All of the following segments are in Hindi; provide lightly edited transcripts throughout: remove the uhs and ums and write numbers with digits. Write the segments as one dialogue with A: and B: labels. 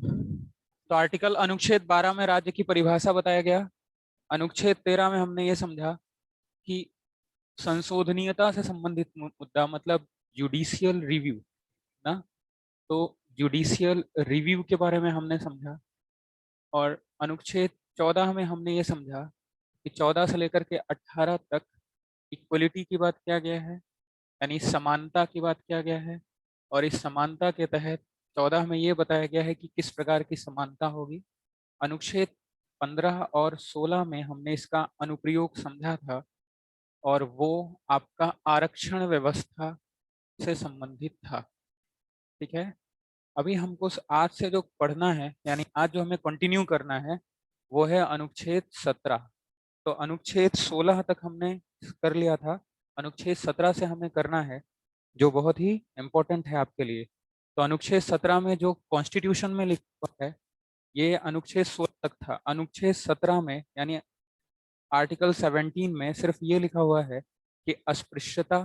A: तो आर्टिकल अनुच्छेद 12 में राज्य की परिभाषा बताया गया। अनुच्छेद 13 में हमने ये समझा कि संशोधनीयता से संबंधित मुद्दा मतलब जुडिशियल रिव्यू ना, तो जुडिशियल रिव्यू के बारे में हमने समझा। और अनुच्छेद 14 में हमने ये समझा कि 14 से लेकर के 18 तक इक्वलिटी की बात किया गया है, यानी समानता की बात किया गया है। और इस समानता के तहत 14 में ये बताया गया है कि किस प्रकार की समानता होगी। अनुच्छेद 15 और 16 में हमने इसका अनुप्रयोग समझा था, और वो आपका आरक्षण व्यवस्था से संबंधित था। ठीक है, अभी हमको आज से जो पढ़ना है, यानी आज जो हमें कंटिन्यू करना है, वो है अनुच्छेद 17। तो अनुच्छेद 16 तक हमने कर लिया था, अनुच्छेद 17 से हमें करना है, जो बहुत ही इम्पोर्टेंट है आपके लिए। तो अनुच्छेद 17 में जो कॉन्स्टिट्यूशन में लिखा है, ये अनुच्छेद 16 तक था। अनुच्छेद 17 में यानी आर्टिकल 17 में सिर्फ ये लिखा हुआ है कि अस्पृश्यता,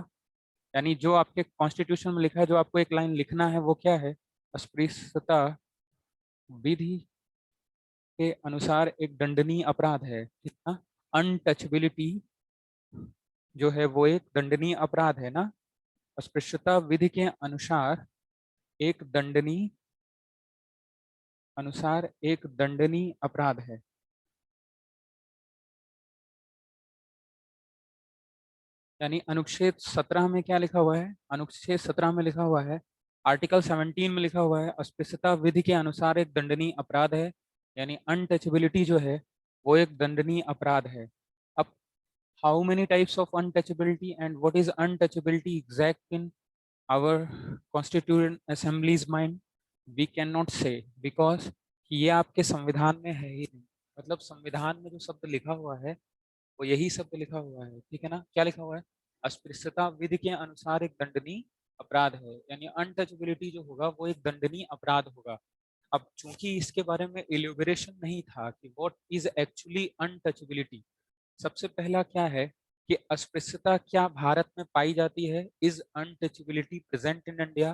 A: यानी जो आपके कॉन्स्टिट्यूशन में लिखा है, जो आपको एक लाइन लिखना है, वो क्या है? अस्पृश्यता विधि के अनुसार एक दंडनीय अपराध है। ठीक ना? अनटचबिलिटी जो है वो एक दंडनीय अपराध है ना। अस्पृश्यता विधि के अनुसार एक दंडनीय अपराध है। यानी अनुच्छेद 17 में क्या लिखा हुआ है? अनुच्छेद 17 में लिखा हुआ है, आर्टिकल 17 में लिखा हुआ है, अस्पृश्यता विधि के अनुसार एक दंडनीय अपराध है। यानी अनटचेबिलिटी जो है वो एक दंडनीय अपराध है। अब how many types of untouchability and what is untouchability exact in our constituent assemblies mind, we can not say, because ये आपके संविधान में है ही नहीं। मतलब संविधान में जो शब्द लिखा हुआ है वो यही शब्द लिखा हुआ है। ठीक है ना? क्या लिखा हुआ है? अस्पृश्यता विधि के अनुसार एक दंडनीय अपराध है, यानी अनटचेबिलिटी जो होगा वो एक दंडनीय अपराध होगा। अब चूंकि इसके बारे में इल्यूबरेशन नहीं था कि व्हाट इज एक्चुअली अनटचेबिलिटी, सबसे पहला क्या है कि अस्पृश्यता क्या भारत में पाई जाती है? Is untouchability present in India?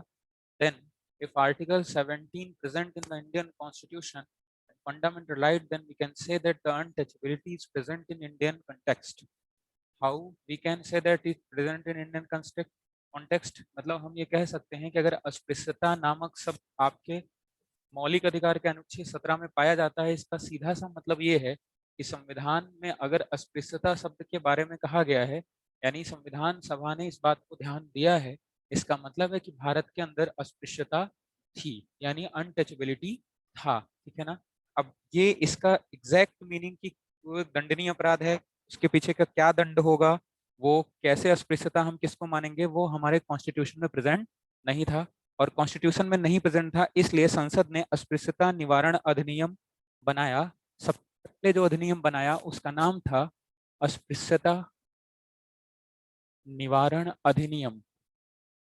A: Then if article 17 present in the Indian constitution and fundamental right, then we can say that the untouchability is present in Indian context. How we can say that is present in Indian context? मतलब हम ये कह सकते हैं कि अगर अस्पृश्यता नामक शब्द आपके मौलिक अधिकार के अनुच्छेद 17 में पाया जाता है, इसका सीधा सा मतलब ये है कि संविधान में अगर अस्पृश्यता शब्द के बारे में कहा गया है, यानी संविधान सभा ने इस बात को ध्यान दिया है, इसका मतलब है कि भारत के अंदर अस्पृश्यता थी, यानी अनटचेबिलिटी था। ठीक है ना? अब ये इसका एग्जैक्ट मीनिंग की वो दंडनीय अपराध है, उसके पीछे का क्या दंड होगा, वो कैसे अस्पृश्यता हम किसको मानेंगे, वो हमारे कॉन्स्टिट्यूशन में प्रेजेंट नहीं था। और कॉन्स्टिट्यूशन में नहीं प्रेजेंट था, इसलिए संसद ने अस्पृश्यता निवारण अधिनियम बनाया। सबसे पहले जो अधिनियम बनाया उसका नाम था अस्पृश्यता निवारण अधिनियम।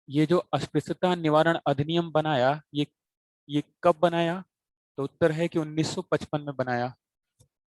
A: ये जो अस्पृश्यता निवारण अधिनियम बनाया, ये कब बनाया? तो उत्तर है कि 1955 में बनाया।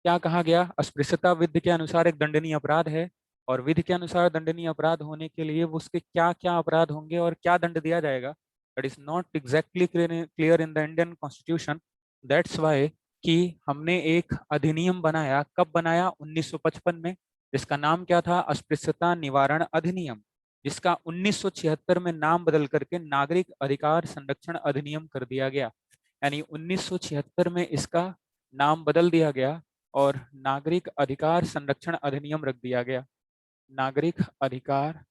A: क्या कहा गया? अस्पृश्यता विधि के अनुसार एक दंडनीय अपराध है, और विधि के अनुसार दंडनीय अपराध होने के लिए वो उसके क्या क्या अपराध होंगे और क्या दंड दिया जाएगा, that is not exactly clear in the Indian constitution. That's why कि हमने एक अधिनियम बनाया। कब बनाया? 1955 में। जिसका नाम क्या था? अस्पृश्यता निवारण अधिनियम, जिसका 1976 में नाम बदल करके नागरिक अधिकार संरक्षण अधिनियम कर दिया गया। यानी 1976 में इसका नाम बदल दिया गया और नागरिक अधिकार संरक्षण अधिनियम रख दिया गया। नागरिक अधिकार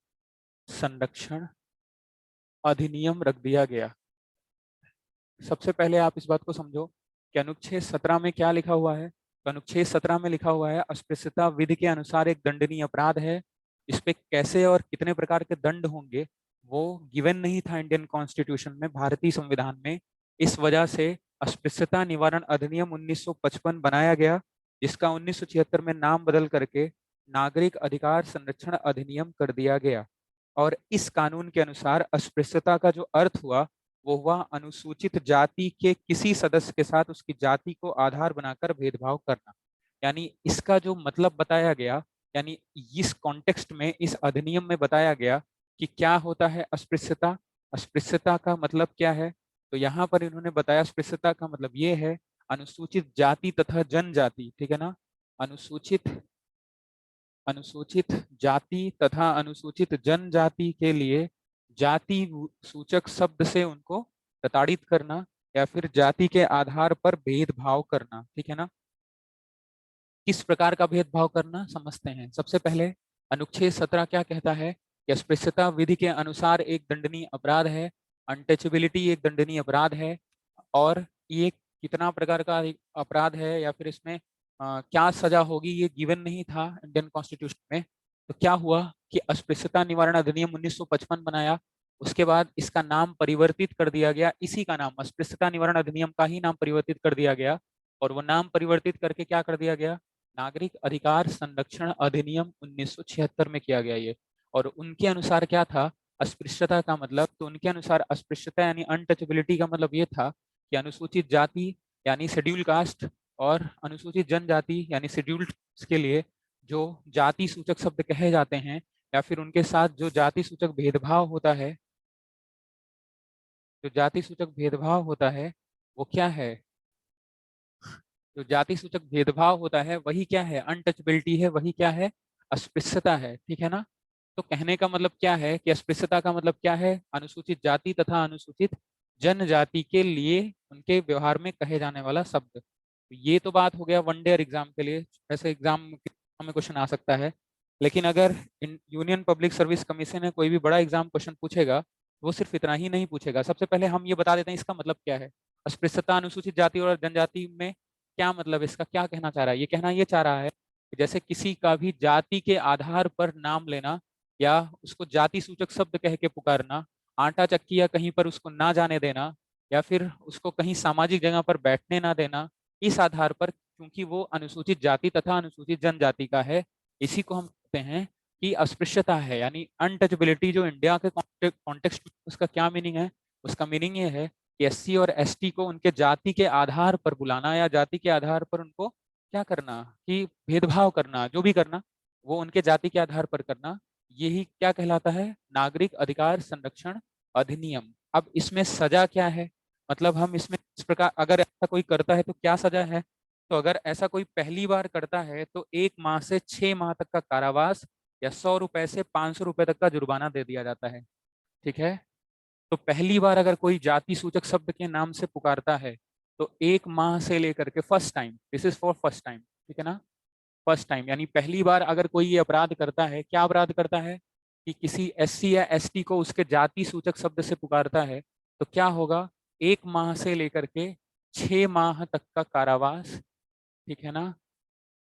A: संरक्षण अधिनियम रख दिया गया। सबसे पहले आप इस बात को समझो कि अनुच्छेद 17 में क्या लिखा हुआ है। तो अनुच्छेद 17 में लिखा हुआ है अस्पृश्यता विधि के अनुसार एक दंडनीय अपराध है। इस पे कैसे और कितने प्रकार के दंड होंगे वो गिवन नहीं था इंडियन कॉन्स्टिट्यूशन में, भारतीय संविधान में। इस वजह से अस्पृश्यता निवारण अधिनियम 1955 बनाया गया, जिसका 1976 में नाम बदल करके नागरिक अधिकार संरक्षण अधिनियम कर दिया गया। और इस कानून के अनुसार अस्पृश्यता का जो अर्थ हुआ वो हुआ अनुसूचित जाति के किसी सदस्य के साथ उसकी जाति को आधार बनाकर भेदभाव करना। यानी इसका जो मतलब बताया गया, यानी इस कॉन्टेक्स्ट में इस अधिनियम में बताया गया कि क्या होता है अस्पृश्यता। अस्पृश्यता का मतलब क्या है? तो यहाँ पर इन्होंने बताया अस्पृश्यता का मतलब ये है अनुसूचित जाति तथा जनजाति, ठीक है ना, अनुसूचित अनुसूचित जाति तथा अनुसूचित जनजाति के लिए जाति सूचक शब्द से उनको प्रताड़ित करना या फिर जाति के आधार पर भेदभाव करना, ठीक है ना। किस प्रकार का भेदभाव करना समझते हैं। सबसे पहले अनुच्छेद 17 क्या कहता है कि अस्पृश्यता विधि के अनुसार एक दंडनीय अपराध है, अनटचेबिलिटी एक दंडनीय अपराध है। और ये कितना प्रकार का अपराध है या फिर इसमें क्या सजा होगी ये गिवन नहीं था इंडियन कॉन्स्टिट्यूशन में। तो क्या हुआ कि अस्पृश्यता निवारण अधिनियम 1955 बनाया, उसके बाद इसका नाम परिवर्तित कर दिया गया, इसी का नाम अस्पृश्यता निवारण अधिनियम का ही नाम परिवर्तित कर दिया गया। और वो नाम परिवर्तित करके क्या कर दिया गया, नागरिक अधिकार संरक्षण अधिनियम 1976 में किया गया ये। और उनके अनुसार क्या था अस्पृश्यता का मतलब, तो उनके अनुसार अस्पृश्यता यानी अनटचेबिलिटी का मतलब ये था कि अनुसूचित जाति यानी शेड्यूल कास्ट और अनुसूचित जनजाति यानी शेड्यूल्ड के लिए जो जाति सूचक शब्द कहे जाते हैं या फिर उनके साथ जो जाति सूचक भेदभाव होता है, जो जाति सूचक भेदभाव होता है वो क्या है, जो जाति सूचक भेदभाव होता है वही क्या है, अनटचेबिलिटी है, वही क्या है, अस्पृश्यता है, ठीक है ना। तो कहने का मतलब क्या है कि अस्पृश्यता का मतलब क्या है, अनुसूचित जाति तथा अनुसूचित जनजाति के लिए उनके व्यवहार में कहे जाने वाला शब्द। ये तो बात हो गया वन डे एग्जाम के लिए, ऐसे एग्जाम में क्वेश्चन आ सकता है। लेकिन अगर यूनियन पब्लिक सर्विस कमीशन में कोई भी बड़ा एग्जाम क्वेश्चन पूछेगा वो सिर्फ इतना ही नहीं पूछेगा। सबसे पहले हम ये बता देते हैं इसका मतलब क्या है, अस्पृश्यता अनुसूचित जाति और जनजाति में क्या मतलब, इसका क्या कहना चाह रहा है। ये कहना ये चाह रहा है कि जैसे किसी का भी जाति के आधार पर नाम लेना या उसको जाति सूचक शब्द कह के पुकारना, आटा चक्की या कहीं पर उसको ना जाने देना या फिर उसको कहीं सामाजिक जगह पर बैठने ना देना, इस आधार पर क्योंकि वो अनुसूचित जाति तथा अनुसूचित जनजाति का है, इसी को हम कहते हैं कि अस्पृश्यता है यानी अनटचेबिलिटी। जो इंडिया के कॉन्टेक्स्ट में उसका क्या मीनिंग है, उसका मीनिंग ये है कि एससी और एसटी को उनके जाति के आधार पर बुलाना या जाति के आधार पर उनको क्या करना कि भेदभाव करना, जो भी करना वो उनके जाति के आधार पर करना, यही क्या कहलाता है, नागरिक अधिकार संरक्षण अधिनियम। अब इसमें सजा क्या है, मतलब हम इसमें इस प्रकार अगर ऐसा कोई करता है तो क्या सजा है। तो अगर ऐसा कोई पहली बार करता है तो 1 माह से 6 माह तक का कारावास या 100 रुपए से 500 रुपए तक का जुर्माना दे दिया जाता है, ठीक है। तो पहली बार अगर कोई जाति सूचक शब्द के नाम से पुकारता है तो 1 माह से लेकर के first time, this is for first time, ठीक है ना, फर्स्ट टाइम यानी पहली बार अगर कोई ये अपराध करता है, क्या अपराध करता है कि किसी एससी या एसटी को उसके जाति सूचक शब्द से पुकारता है, तो क्या होगा, 1 माह से लेकर के 6 माह तक का कारावास, ठीक है ना,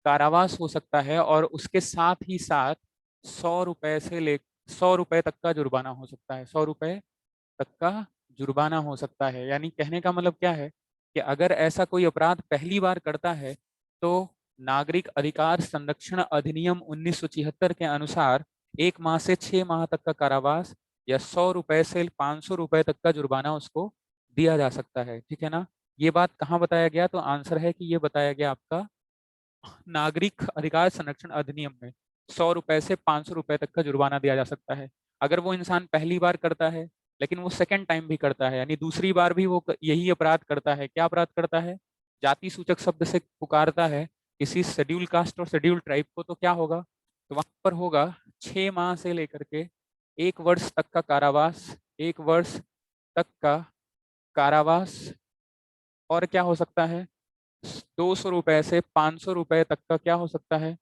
A: कारावास हो सकता है। और उसके साथ ही साथ 100 रुपए से ले 100 रुपए तक का जुर्माना हो सकता है, 100 रुपए तक का जुर्माना हो सकता है। यानी कहने का मतलब क्या है कि अगर ऐसा कोई अपराध पहली बार करता है तो नागरिक अधिकार संरक्षण अधिनियम 1976 के अनुसार 1 माह से 6 माह तक का कारावास या 100 रुपए से 500 रुपए तक का जुर्माना उसको दिया जा सकता है, ठीक है ना। ये बात कहाँ बताया गया, तो आंसर है कि ये बताया गया आपका नागरिक अधिकार संरक्षण अधिनियम में 100 रुपए से 500 रुपए तक का जुर्माना दिया जा सकता है। अगर वो इंसान पहली बार करता है लेकिन वो सेकंड टाइम भी करता है यानी दूसरी बार भी वो यही अपराध करता है, क्या अपराध करता है, जाति सूचक शब्द से पुकारता है किसी शेड्यूल कास्ट और शेड्यूल ट्राइब को, तो क्या होगा, तो वहां पर होगा 6 माह से लेकर के 1 वर्ष तक का कारावास, 1 वर्ष तक का कारावास, और क्या हो सकता है 200 रुपए से 500 रुपए तक का क्या हो सकता है,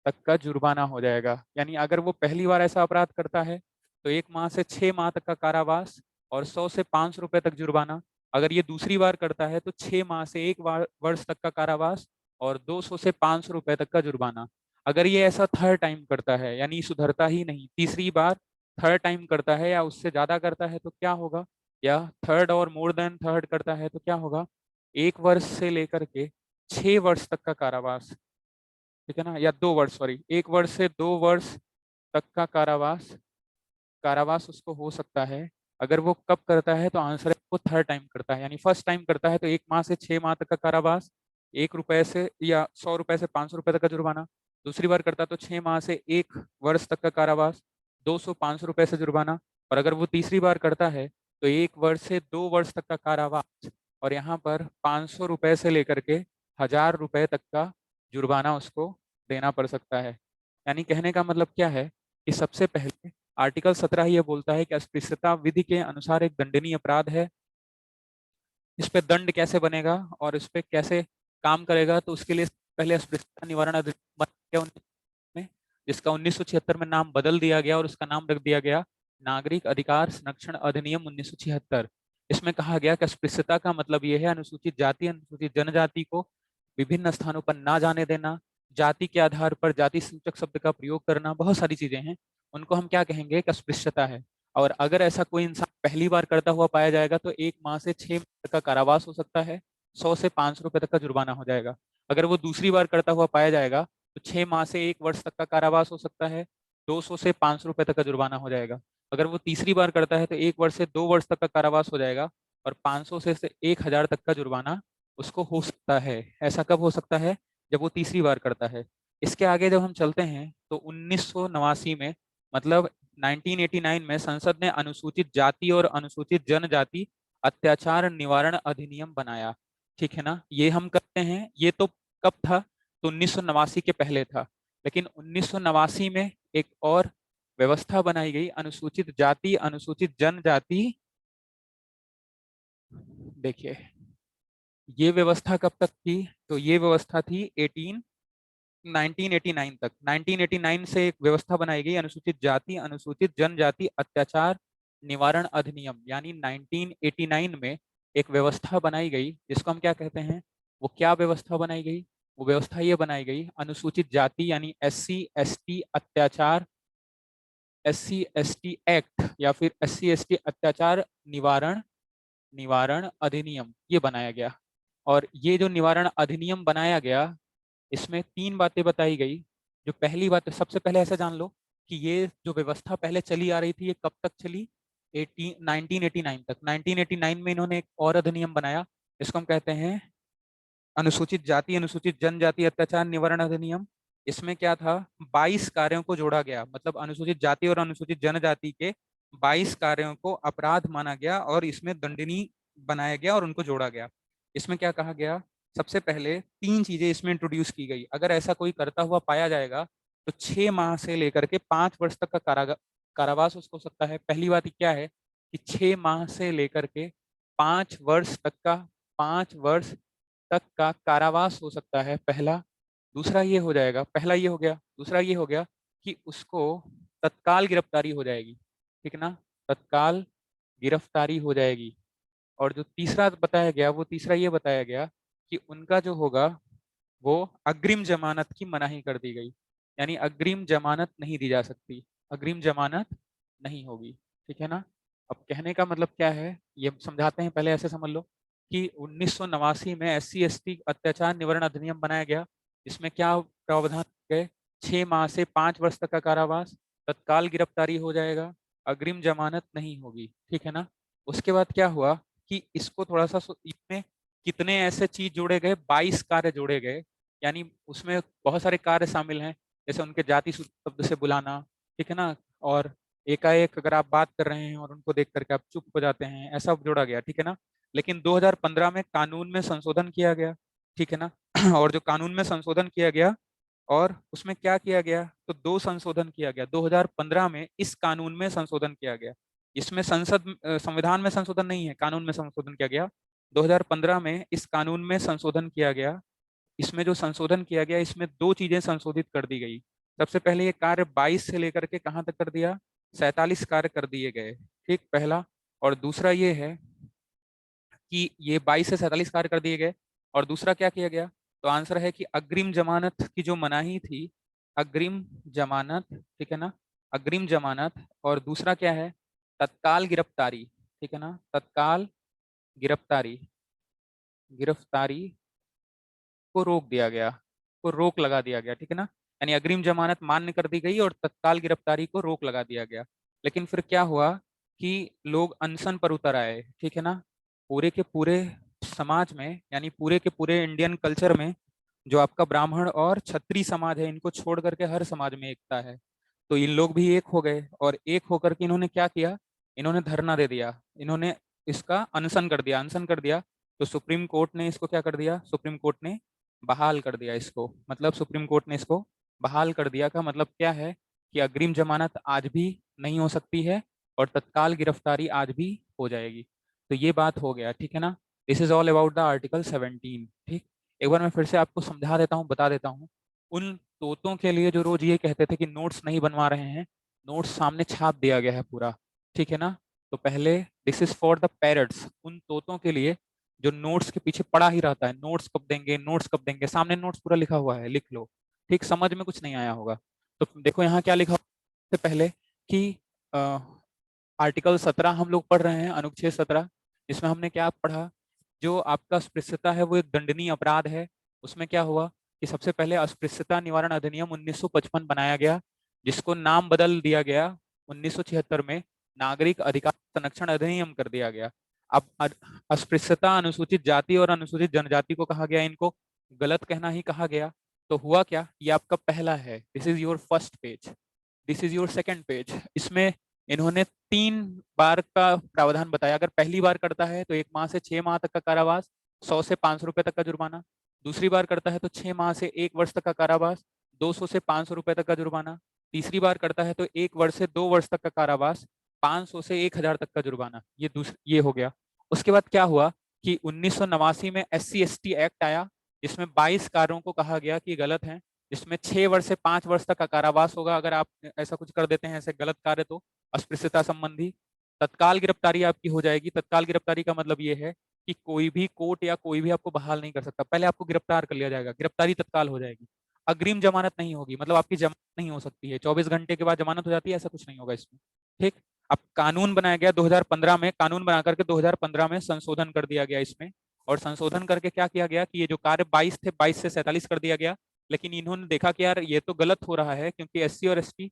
A: तक का जुर्माना हो जाएगा। यानी अगर वो पहली बार ऐसा अपराध करता है तो 1 माह से 6 माह तक का कारावास और 100 से 500 रुपए तक जुर्माना। अगर ये दूसरी बार करता है तो 6 माह से 1 वर्ष तक का कारावास और 200 से 500 रुपए तक का जुर्माना। अगर ये ऐसा थर्ड टाइम करता है यानी सुधरता ही नहीं, तीसरी बार थर्ड टाइम करता है या उससे ज्यादा करता है तो क्या होगा, या थर्ड और मोर देन थर्ड करता है तो क्या होगा, 1 वर्ष से लेकर के 6 वर्ष तक का कारावास, ठीक है ना, या 2 वर्ष, सॉरी 1 वर्ष से 2 वर्ष तक का कारावास, कारावास उसको हो सकता है। अगर वो कब करता है तो आंसर है वो थर्ड टाइम करता है। यानी फर्स्ट टाइम करता है तो 1 माह से 6 माह तक का कारावास, 1 रुपए से या 100 रुपए से 500 रुपए तक का जुर्माना। दूसरी बार करता है तो 6 माह से 1 वर्ष तक का कारावास, 200 500 रुपए से जुर्माना। और अगर वो तीसरी बार करता है तो 1 वर्ष से 2 वर्ष तक का कारावास, और यहाँ पर 500 रुपए से लेकर के 1000 रुपए तक का जुर्माना उसको देना पड़ सकता है। यानी कहने का मतलब क्या है कि सबसे पहले आर्टिकल 17 ये बोलता है कि अस्पृश्यता विधि के अनुसार एक दंडनीय अपराध है। इस पे दंड कैसे बनेगा और इस पे कैसे काम करेगा, तो उसके लिए पहले अस्पृश्यता निवारण अधिनियम बना गया 1976 में, जिसका 1976 में नाम बदल दिया गया और उसका नाम रख दिया गया नागरिक अधिकार संरक्षण अधिनियम 1976। इसमें कहा गया कि अस्पृश्यता का मतलब यह है अनुसूचित जाति अनुसूचित जनजाति को विभिन्न स्थानों पर ना जाने देना, जाति के आधार पर जाति सूचक शब्द का प्रयोग करना, बहुत सारी चीजें हैं, उनको हम क्या कहेंगे कि अस्पृश्यता है। और अगर ऐसा कोई इंसान पहली बार करता हुआ पाया जाएगा तो 1 माह से 6 महीने तक का कारावास हो सकता है, 100 से 500 रुपए तक का जुर्माना हो जाएगा। अगर वो दूसरी बार करता हुआ पाया जाएगा तो 6 माह से 1 वर्ष तक का कारावास हो सकता है, 200 से 500 रुपए तक का जुर्माना हो जाएगा। अगर वो तीसरी बार करता है तो 1 वर्ष से 2 वर्ष तक का कारावास हो जाएगा, और 500 से 1000 तक का जुर्माना उसको हो सकता है। ऐसा कब हो सकता है? जब वो तीसरी बार करता है। इसके आगे जब हम चलते हैं तो 1989 में, मतलब 1989 में संसद ने अनुसूचित जाति और अनुसूचित जनजाति अत्याचार निवारण अधिनियम बनाया। ठीक है ना, ये हम करते हैं। ये तो कब था? तो 1989 के पहले था। लेकिन 1989 में एक और व्यवस्था बनाई गई, अनुसूचित जाति अनुसूचित जनजाति। देखिए, ये व्यवस्था कब तक थी? तो ये व्यवस्था थी 1989 तक। 1989 से एक व्यवस्था बनाई गई, अनुसूचित जाति अनुसूचित जनजाति अत्याचार निवारण अधिनियम, यानी 1989 में एक व्यवस्था बनाई गई, जिसको हम क्या कहते हैं? वो क्या व्यवस्था बनाई गई? वो व्यवस्था ये बनाई गई, अनुसूचित जाति यानी SC ST अत्याचार, SC ST एक्ट, या फिर SC ST अत्याचार निवारण निवारण अधिनियम, ये बनाया गया। और ये जो निवारण अधिनियम बनाया गया, इसमें 3 बातें बताई गई। जो पहली बात, सबसे पहले ऐसा जान लो कि ये जो व्यवस्था पहले चली आ रही थी, ये कब तक चली? 1989 तक। 1989 में इन्होंने एक और अधिनियम बनाया, इसको हम कहते हैं अनुसूचित जाति अनुसूचित जनजाति अत्याचार निवारण अधिनियम। इसमें क्या था? 22 कार्यों को जोड़ा गया, मतलब अनुसूचित जाति और अनुसूचित जनजाति के 22 कार्यों को अपराध माना गया और इसमें दंडनीय बनाया गया और उनको जोड़ा गया। इसमें क्या कहा गया? सबसे पहले 3 चीजें इसमें इंट्रोड्यूस की गई। अगर ऐसा कोई करता हुआ पाया जाएगा तो 6 माह से लेकर के 5 वर्ष तक का कारावास उसको हो सकता है। पहली बात क्या है कि 6 माह से लेकर के 5 वर्ष तक का 5 वर्ष तक का कारावास हो सकता है, पहला। दूसरा ये हो जाएगा, पहला ये हो गया। दूसरा ये हो गया कि उसको तत्काल गिरफ्तारी हो जाएगी। ठीक ना, तत्काल गिरफ्तारी हो जाएगी। और जो तीसरा बताया गया, वो तीसरा ये बताया गया कि उनका जो होगा वो अग्रिम जमानत की मनाही कर दी गई, यानी अग्रिम जमानत नहीं दी जा सकती, अग्रिम जमानत नहीं होगी। ठीक है ना। अब कहने का मतलब क्या है ये समझाते हैं। पहले ऐसे समझ लो कि 1989 में SC ST अत्याचार निवारण अधिनियम बनाया गया। इसमें क्या प्रावधान गए? 6 माह से 5 वर्ष तक का कारावास, तत्काल गिरफ्तारी हो जाएगा, अग्रिम जमानत नहीं होगी। ठीक है ना। उसके बाद क्या हुआ कि इसको थोड़ा सा इसमें कितने ऐसे चीज जोड़े गए? 22 कार्य जोड़े गए, यानी उसमें बहुत सारे कार्य शामिल हैं, जैसे उनके जाति शब्द से बुलाना। ठीक है ना। और एकाएक अगर आप बात कर रहे हैं और उनको देख करके आप चुप हो जाते हैं, ऐसा जोड़ा गया। ठीक है ना। लेकिन 2015 में कानून में संशोधन किया गया। ठीक है ना। और जो कानून में संशोधन किया गया, और उसमें क्या किया गया? तो 2 संशोधन किया गया। 2015 में इस कानून में संशोधन किया गया। इसमें संविधान में संशोधन नहीं है, कानून में संशोधन किया गया। 2015 में इस कानून में संशोधन किया गया। इसमें जो संशोधन किया गया, इसमें 2 चीजें संशोधित कर दी गई। सबसे पहले ये कार्य 22 से लेकर के कहाँ तक कर दिया? 47 कार्य कर दिए गए। ठीक, पहला। और दूसरा ये है कि ये 22 से 47 कार्य कर दिए गए। और दूसरा क्या किया गया? तो आंसर है कि अग्रिम जमानत की जो मनाही थी, अग्रिम जमानत। ठीक है ना, अग्रिम जमानत। और दूसरा क्या है? तत्काल गिरफ्तारी। ठीक है ना, तत्काल गिरफ्तारी, गिरफ्तारी को रोक दिया गया, को रोक लगा दिया गया। ठीक है ना। यानी अग्रिम जमानत मान्य कर दी गई और तत्काल गिरफ्तारी को रोक लगा दिया गया। लेकिन फिर क्या हुआ कि लोग अनशन पर उतर आए। ठीक है ना। पूरे के पूरे समाज में, यानी पूरे के पूरे इंडियन कल्चर में, जो आपका ब्राह्मण और क्षत्रिय समाज है, इनको छोड़ करके हर समाज में एकता है। तो इन लोग भी एक हो गए, और एक होकर के इन्होंने क्या किया इन्होंने धरना दे दिया, इन्होंने इसका अनशन कर दिया, अनशन कर दिया, तो सुप्रीम कोर्ट ने इसको क्या कर दिया, सुप्रीम कोर्ट ने बहाल कर दिया इसको। मतलब सुप्रीम कोर्ट ने इसको बहाल कर दिया का मतलब क्या है कि अग्रिम जमानत आज भी नहीं हो सकती है और तत्काल गिरफ्तारी आज भी हो जाएगी। तो ये बात हो गया, ठीक है ना। This is all about the article 17। ठीक, एक बार मैं फिर से आपको समझा देता हूँ, बता देता हूँ। उन तोतों के लिए जो रोज ये कहते थे कि नोट्स नहीं बनवा रहे हैं, नोट्स सामने छाप दिया गया है पूरा, ठीक है ना। तो पहले this is for the parents, उन तोतों के लिए जो नोट्स के पीछे पड़ा ही रहता है, नोट्स कब देंगे, नोट्स कब देंगे, सामने नोट्स पूरा लिखा हुआ है, लिख लो। ठीक, समझ में कुछ नहीं आया होगा तो देखो यहाँ क्या लिखा से पहले कि आर्टिकल 17 हम लोग पढ़ रहे हैं, अनुच्छेद 17, जिसमें हमने क्या पढ़ा, जो आपका अस्पृश्यता है वो एक दंडनीय अपराध है। उसमें क्या हुआ कि सबसे पहले अस्पृश्यता निवारण अधिनियम 1955 बनाया गया, जिसको नाम बदल दिया गया 1976 में नागरिक अधिकार संरक्षण अधिनियम कर दिया गया। अब अस्पृश्यता अनुसूचित जाति और अनुसूचित जनजाति को कहा गया, इनको गलत कहना ही कहा गया। तो हुआ क्या, ये आपका पहला है, this is your first page, this is your second page. इसमें इन्होंने 3 बार का प्रावधान बताया। अगर पहली बार करता है तो 1 माह से 6 माह तक का कारावास, 100 से 500 रुपए तक का जुर्माना। दूसरी बार करता है तो 6 माह से 1 वर्ष तक का कारावास, 200 से 500 रुपए तक का जुर्माना। तीसरी बार करता है तो 1 वर्ष से 2 वर्ष तक का कारावास, 500 से 1000 तक का जुर्माना। ये हो गया। उसके बाद क्या हुआ कि 1989 में SC/ST एक्ट आया, जिसमें 22 कार्यों को कहा गया कि गलत है, जिसमें 6 वर्ष से 5 वर्ष तक का कारावास होगा अगर आप ऐसा कुछ कर देते हैं, ऐसे गलत कार्य, तो अस्पृश्यता संबंधी तत्काल गिरफ्तारी आपकी हो जाएगी। तत्काल गिरफ्तारी का मतलब ये है कि कोई भी कोर्ट या कोई भी आपको बहाल नहीं कर सकता, पहले आपको गिरफ्तार कर लिया जाएगा, गिरफ्तारी तत्काल हो जाएगी। अग्रिम जमानत नहीं होगी, मतलब आपकी जमानत नहीं हो सकती है, 24 घंटे के बाद जमानत हो जाती है, ऐसा कुछ नहीं होगा इसमें। ठीक, अब कानून बनाया गया 2015 में, कानून बना करके 2015 में संशोधन कर दिया गया इसमें। और संशोधन करके क्या किया गया कि ये जो कार्य 22 थे, 22 से 47 कर दिया गया। लेकिन इन्होंने देखा कि यार ये तो गलत हो रहा है, क्योंकि SC और ST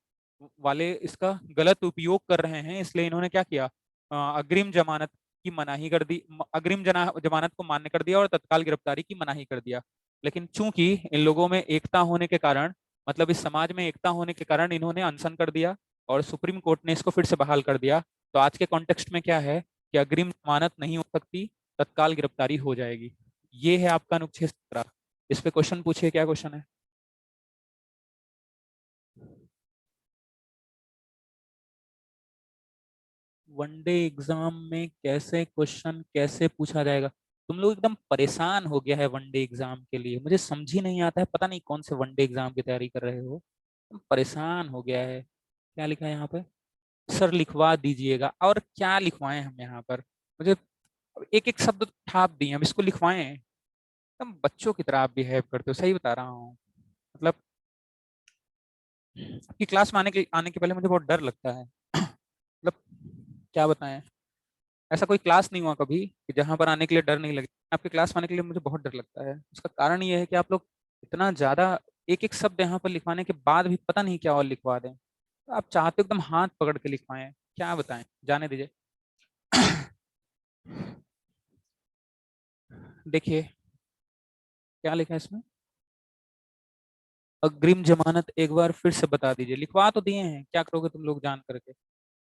A: वाले इसका गलत उपयोग कर रहे हैं, इसलिए इन्होंने क्या किया, अग्रिम जमानत की मनाही कर दी, अग्रिम जमानत को मान्य कर दिया और तत्काल गिरफ्तारी की मनाही कर दिया। लेकिन चूंकि इन लोगों में एकता होने के कारण, मतलब इस समाज में एकता होने के कारण इन्होंने अनशन कर दिया और सुप्रीम कोर्ट ने इसको फिर से बहाल कर दिया। तो आज के कॉन्टेक्स्ट में क्या है कि अग्रिम जमानत नहीं हो सकती, तत्काल गिरफ्तारी हो जाएगी। ये है आपका अनुच्छेद 17। इस पे क्वेश्चन पूछिए, क्या क्वेश्चन है। वनडे एग्जाम में कैसे क्वेश्चन कैसे पूछा जाएगा, तुम लोग एकदम परेशान हो गया है वनडे एग्जाम के लिए, मुझे समझ ही नहीं आता है, पता नहीं कौन से वनडे एग्जाम की तैयारी कर रहे हो, तुम परेशान हो गया है। क्या लिखा है यहाँ पे, सर लिखवा दीजिएगा, और क्या लिखवाएं हम यहाँ पर, मुझे एक एक शब्द छाप दिए, हम इसको लिखवाएं। एकदम बच्चों की तरह आप बिहेव करते हो, सही बता रहा हूँ। मतलब आपकी क्लास में आने के पहले मुझे बहुत डर लगता है। मतलब क्या बताएं, ऐसा कोई क्लास नहीं हुआ कभी कि जहां पर आने के लिए डर नहीं लगे। आपके क्लास में आने के लिए मुझे बहुत डर लगता है। उसका कारण ये है कि आप लोग इतना ज्यादा एक एक शब्द यहाँ पर लिखवाने के बाद भी पता नहीं क्या और लिखवा दें। तो आप चाहते हो एकदम हाथ पकड़ के लिखवाएं, क्या बताएं, जाने दीजिए। देखिए क्या लिखा है इसमें, अग्रिम जमानत एक बार फिर से बता दीजिए, लिखवा तो दिए हैं, क्या करोगे तुम लोग जान करके,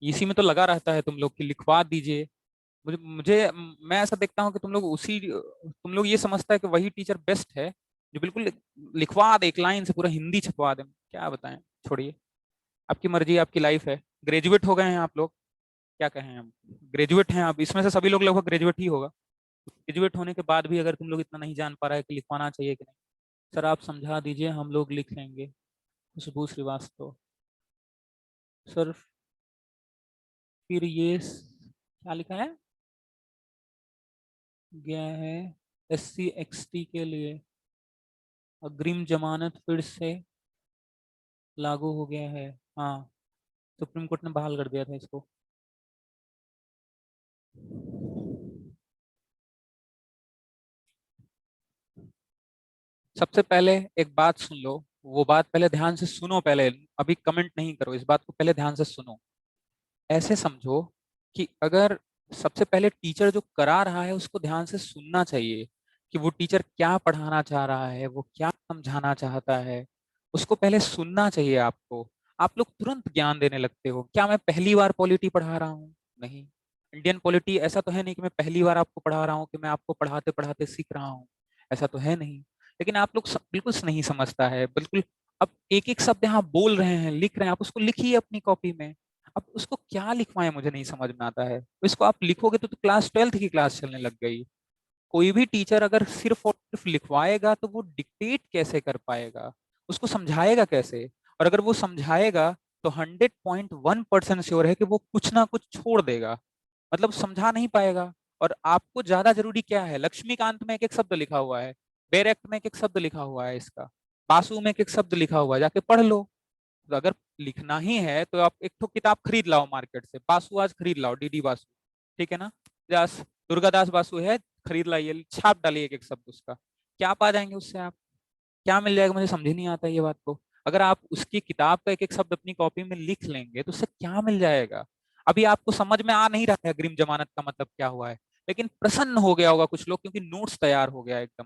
A: इसी में तो लगा रहता है तुम लोग की, लिखवा दीजिए। मैं ऐसा देखता हूँ कि तुम लोग ये समझता है कि वही टीचर बेस्ट है जो बिल्कुल लिखवा दे, एक लाइन से पूरा हिंदी छपवा दे, क्या बताएं। छोड़िए, आपकी मर्जी, आपकी लाइफ है। ग्रेजुएट हो गए हैं आप लोग, क्या कहें हम, ग्रेजुएट हैं आप, इसमें से सभी लोग लगभग ग्रेजुएट ही होगा। ग्रेजुएट होने के बाद भी अगर तुम लोग इतना नहीं जान पा रहा है कि लिखवाना चाहिए कि नहीं, सर आप समझा दीजिए, हम लोग लिख लेंगे। खुशबू श्रीवास्तव, सर फिर क्या लिखा है, गया है SC/XT के लिए अग्रिम जमानत फिर से लागू हो गया है। हाँ, सुप्रीम कोर्ट ने बहाल कर दिया था इसको। सबसे पहले एक बात सुन लो, वो बात पहले ध्यान से सुनो, पहले अभी कमेंट नहीं करो, इस बात को पहले ध्यान से सुनो। ऐसे समझो कि अगर सबसे पहले टीचर जो करा रहा है उसको ध्यान से सुनना चाहिए कि वो टीचर क्या पढ़ाना चाह रहा है, वो क्या समझाना चाहता है, उसको पहले सुनना चाहिए आपको। आप लोग तुरंत ज्ञान देने लगते हो, क्या मैं पहली बार पॉलिटी पढ़ा रहा हूँ, नहीं। इंडियन पॉलिटी ऐसा तो है नहीं कि मैं पहली बार आपको पढ़ा रहा हूँ, कि मैं आपको पढ़ाते पढ़ाते सीख रहा हूँ, ऐसा तो है नहीं। लेकिन आप लोग बिल्कुल नहीं समझता है, बिल्कुल। अब एक एक शब्द यहाँ बोल रहे हैं, लिख रहे हैं, आप उसको लिखिए अपनी कॉपी में। अब उसको क्या लिखवाएं मुझे नहीं समझ में आता है। इसको आप लिखोगे तो क्लास 12th की क्लास चलने लग गई। कोई भी टीचर अगर सिर्फ और सिर्फ लिखवाएगा तो वो डिक्टेट कैसे कर पाएगा, उसको समझाएगा कैसे? और अगर वो समझाएगा तो 100.1% श्योर है कि वो कुछ ना कुछ छोड़ देगा, मतलब समझा नहीं पाएगा। और आपको ज्यादा जरूरी क्या है? लक्ष्मीकांत में एक एक शब्द लिखा हुआ है, बेरेक्ट में एक एक शब्द लिखा हुआ है, इसका बासु में एक एक शब्द लिखा हुआ है, जाके पढ़ लो। तो अगर लिखना ही है तो आप एक तो किताब खरीद लाओ मार्केट से, बासु आज खरीद लाओ, डीडी बासु, ठीक है ना? दास दुर्गादास बासु है, खरीद लाइए, छाप डालिए एक एक शब्द उसका। क्या पा जाएंगे उससे आप? क्या मिल जाएगा? मुझे समझ ही नहीं आता ये बात को। अगर आप उसकी किताब का एक एक शब्द अपनी कॉपी में लिख लेंगे तो उससे क्या मिल जाएगा? अभी आपको समझ में आ नहीं रहा है अग्रिम जमानत का मतलब क्या हुआ है, लेकिन प्रसन्न हो गया होगा कुछ लोग, क्योंकि नोट्स तैयार हो गया एकदम।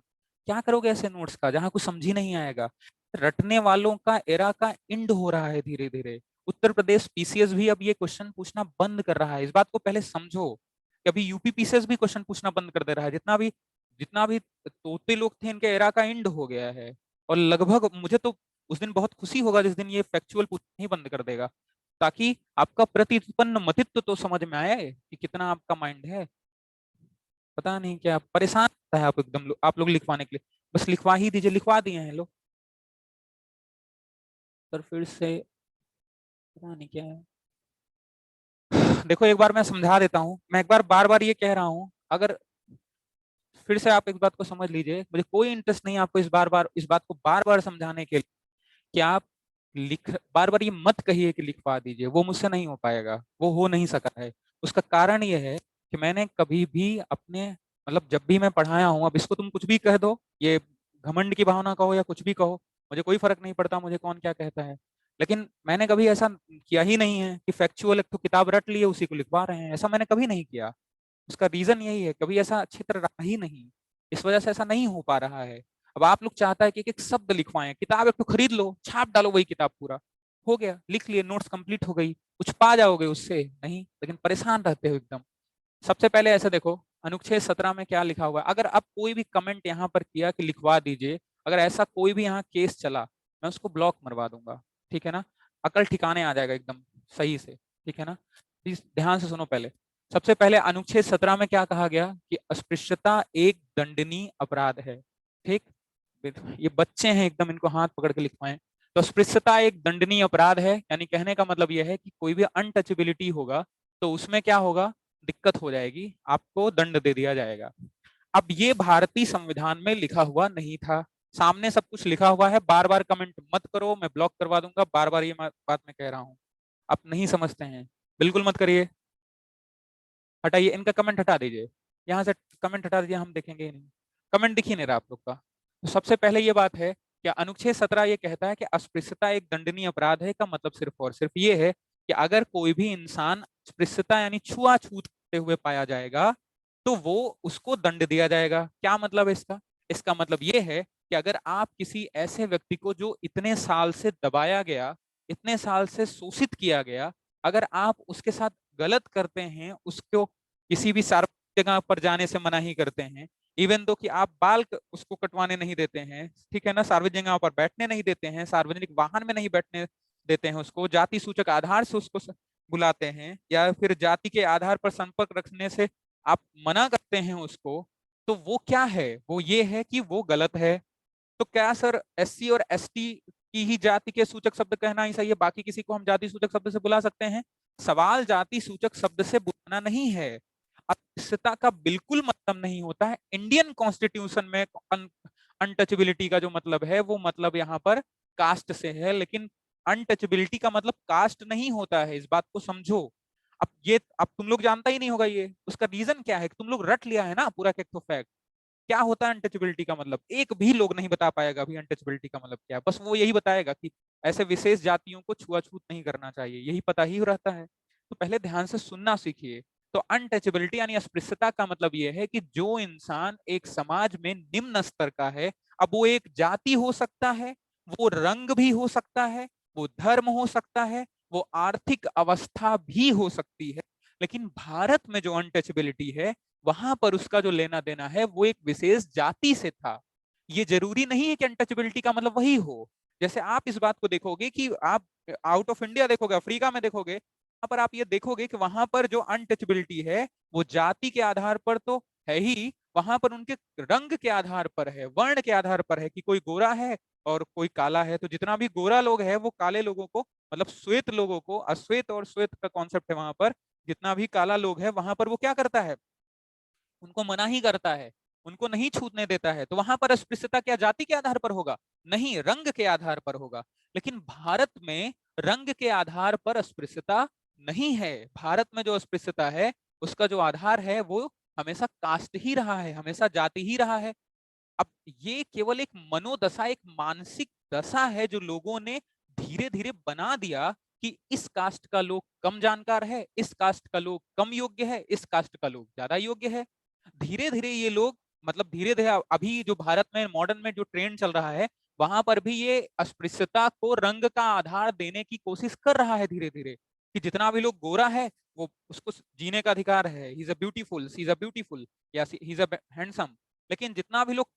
A: क्या करोगे ऐसे नोट्स का जहां कुछ समझ ही नहीं आएगा? रटने वालों का एरा का इंड हो रहा है धीरे धीरे। उत्तर प्रदेश पीसीएस भी अब ये क्वेश्चन पूछना बंद कर रहा है, इस बात को पहले समझो। कि अभी यूपी पीसीएस भी क्वेश्चन पूछना बंद कर दे रहा है। जितना भी तोते लोग थे, इनके एरा का इंड हो गया है। और लगभग मुझे तो उस दिन बहुत खुशी होगा जिस दिन ये फैक्चुअल पूछना ही बंद कर देगा, ताकि आपका प्रतिपन्न मतित्व तो समझ में आए कि कितना आपका माइंड है। पता नहीं क्या परेशान होता है आप एकदम आप लोग लिखवाने के लिए। बस लिखवा ही दीजिए, लिखवा दिए हैं लोग। पर फिर से पता नहीं क्या है। देखो एक बार मैं समझा देता हूँ, मैं एक बार बार बार ये कह रहा हूँ, अगर फिर से आप इस बात को समझ लीजिए, मुझे कोई इंटरेस्ट नहीं आपको इस बात को बार बार समझाने के लिए कि आप लिख बार बार ये मत कहिए कि लिखवा दीजिए, वो मुझसे नहीं हो पाएगा, वो हो नहीं सका है। उसका कारण ये है कि मैंने कभी भी अपने मतलब जब भी मैं पढ़ाया हूँ, अब इसको तुम कुछ भी कह दो, ये घमंड की भावना कहो या कुछ भी कहो, मुझे कोई फर्क नहीं पड़ता, मुझे कौन क्या कहता है। लेकिन मैंने कभी ऐसा किया ही नहीं है कि फैक्चुअल एक तो किताब रट लिए उसी को लिखवा रहे हैं, ऐसा मैंने कभी नहीं किया। उसका रीजन यही है, कभी ऐसा क्षेत्र रहा ही नहीं, इस वजह से ऐसा नहीं हो पा रहा है। अब आप लोग चाहता है कि एक एक शब्द लिखवाएं, किताब एक तो खरीद लो, छाप डालो वही किताब, पूरा हो गया, लिख लिए, नोट्स कंप्लीट हो गई, कुछ पा जाओगे उससे? नहीं, लेकिन परेशान रहते हो एकदम। सबसे पहले ऐसे देखो, अनुच्छेद 17 में क्या लिखा हुआ है। अगर आप कोई भी कमेंट यहाँ पर किया कि लिखवा दीजिए, अगर ऐसा कोई भी यहाँ केस चला, मैं उसको ब्लॉक मरवा दूंगा, ठीक है ना? अकल ठिकाने आ जाएगा एकदम सही से, ठीक है ना? प्लीज ध्यान से सुनो पहले। सबसे पहले अनुच्छेद 17 में क्या कहा गया कि अस्पृश्यता एक दंडनीय अपराध है, ठीक? ये बच्चे हैं एकदम, इनको हाथ पकड़ के लिखवाएं। तो अस्पृश्यता एक दंडनीय अपराध है, यानी कहने का मतलब यह है कि कोई भी अनटचेबिलिटी होगा तो उसमें क्या होगा, दिक्कत हो जाएगी, आपको दंड दे दिया जाएगा। अब ये भारतीय संविधान में लिखा हुआ नहीं था, सामने सब कुछ लिखा हुआ है। बार बार कमेंट मत करो, मैं ब्लॉक करवा दूंगा, बार बार ये बात मैं कह रहा हूँ। आप नहीं समझते हैं, बिल्कुल मत करिए। हटाइए इनका कमेंट, हटा दीजिए यहाँ से, कमेंट हटा दीजिए, हम देखेंगे ही नहीं, कमेंट दिख ही नहीं रहा आप लोग का। तो सबसे पहले ये बात है कि अनुच्छेद 17 ये कहता है कि अस्पृश्यता एक दंडनीय अपराध है, का मतलब सिर्फ और सिर्फ ये है कि अगर कोई भी इंसान अस्पृश्यता यानी छुआछूत करते हुए पाया जाएगा तो वो उसको दंड दिया जाएगा। क्या मतलब है इसका? इसका मतलब ये है कि अगर आप किसी ऐसे व्यक्ति को जो इतने साल से दबाया गया, इतने साल से शोषित किया गया, अगर आप उसके साथ गलत करते हैं, उसको किसी भी सार्वजनिक जगह पर जाने से मना ही करते हैं, इवन दो कि आप उसको कटवाने नहीं देते हैं, ठीक है ना, सार्वजनिक जगह पर बैठने नहीं देते हैं, सार्वजनिक वाहन में नहीं बैठने देते हैं, उसको जाति सूचक आधार से उसको बुलाते हैं, या फिर जाति के आधार पर संपर्क रखने से आप मना करते हैं उसको, तो वो क्या है? वो ये है कि वो गलत है। तो क्या सर एससी और एसटी की ही जाति के सूचक शब्द कहना ही सही है, बाकी किसी को हम जाति सूचक शब्द से बुला सकते हैं? सवाल जाति सूचक शब्द से बुलाना नहीं है, अस्पृश्यता का बिल्कुल मतलब नहीं होता है। इंडियन कॉन्स्टिट्यूशन में अनटचेबिलिटी का जो मतलब है वो मतलब यहाँ पर कास्ट से है, लेकिन अनटचेबिलिटी का मतलब कास्ट नहीं होता है, इस बात को समझो। अब तुम लोग जानता ही नहीं होगा ये, उसका रीजन क्या है? तुम लोग रट लिया है ना पूरा एक तो फैक्ट। क्या होता है अनटचेबिलिटी का मतलब? एक भी लोग नहीं बता पाएगा अभी अनटचेबिलिटी का मतलब क्या है। बस वो यही बताएगा कि ऐसे विशेष जातियों को छुआछूत नहीं करना चाहिए, यही पता ही रहता है। तो पहले ध्यान से सुनना सीखिए। तो अनटचेबिलिटी यानी अस्पृश्यता का मतलब यह है कि जो इंसान एक समाज में निम्न स्तर का है, अब वो एक जाति हो सकता है, वो रंग भी हो सकता है, वो धर्म हो सकता है, वो आर्थिक अवस्था भी हो सकती है, लेकिन भारत में जो अनटचेबिलिटी है वहां पर उसका जो लेना देना है वो एक विशेष जाति से था। ये जरूरी नहीं है कि अनटचेबिलिटी का मतलब वही हो। जैसे आप इस बात को देखोगे कि आप आउट ऑफ इंडिया देखोगे, अफ्रीका में देखोगे, वहां पर आप ये देखोगे कि वहां पर जो अनटचेबिलिटी है वो जाति के आधार पर तो है ही, वहां पर उनके रंग के आधार पर है, वर्ण के आधार पर है कि कोई गोरा है और कोई काला है। तो जितना भी गोरा लोग है वो काले लोगों को, मतलब श्वेत लोगों को, अश्वेत और श्वेत का कॉन्सेप्ट है वहां पर, जितना भी काला लोग है वहां पर वो क्या करता है, उनको मना ही करता है, उनको नहीं छूटने देता है। तो वहां पर अस्पृश्यता क्या जाति के आधार पर होगा? नहीं, रंग के आधार पर होगा। लेकिन भारत में रंग के आधार पर अस्पृश्यता नहीं है। भारत में जो अस्पृश्यता है उसका जो आधार है वो हमेशा कास्ट ही रहा है, हमेशा जाति ही रहा है। अब ये केवल एक मनोदशा, एक मानसिक दशा है जो लोगों ने धीरे धीरे बना दिया कि इस कास्ट का लोग कम जानकार है, इस कास्ट का लोग कम योग्य है, इस कास्ट का लोग ज्यादा योग्य है। धीरे धीरे ये लोग, मतलब धीरे धीरे अभी जो भारत में मॉडर्न में जो ट्रेंड चल रहा है वहां पर भी ये अस्पृश्यता को रंग का आधार देने की कोशिश कर रहा है धीरे धीरे, कि जितना भी लोग गोरा है वो उसको जीने का अधिकार है, he is a beautiful, she is a beautiful, या ही इज अ हैंडसम। लेकिन जितना भी लोग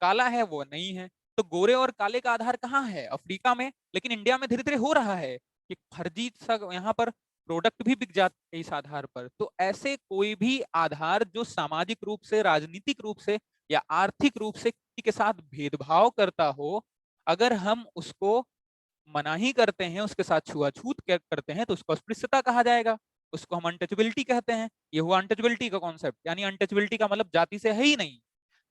A: काला है वो नहीं है। तो गोरे और काले का आधार कहाँ है? अफ्रीका में। लेकिन इंडिया में धीरे धीरे हो रहा है कि फर्जी सा यहाँ पर प्रोडक्ट भी बिक जाते हैं इस आधार पर। तो ऐसे कोई भी आधार जो सामाजिक रूप से, राजनीतिक रूप से या आर्थिक रूप से किसी के साथ भेदभाव करता हो, अगर हम उसको मनाही करते हैं, उसके साथ छुआछूत करते हैं, तो उसको अस्पृश्यता कहा जाएगा, उसको हम अनटचेबिलिटी कहते हैं। ये हुआ अनटचेबिलिटी का कॉन्सेप्ट, यानी अनटचेबिलिटी का मतलब जाति से है ही नहीं।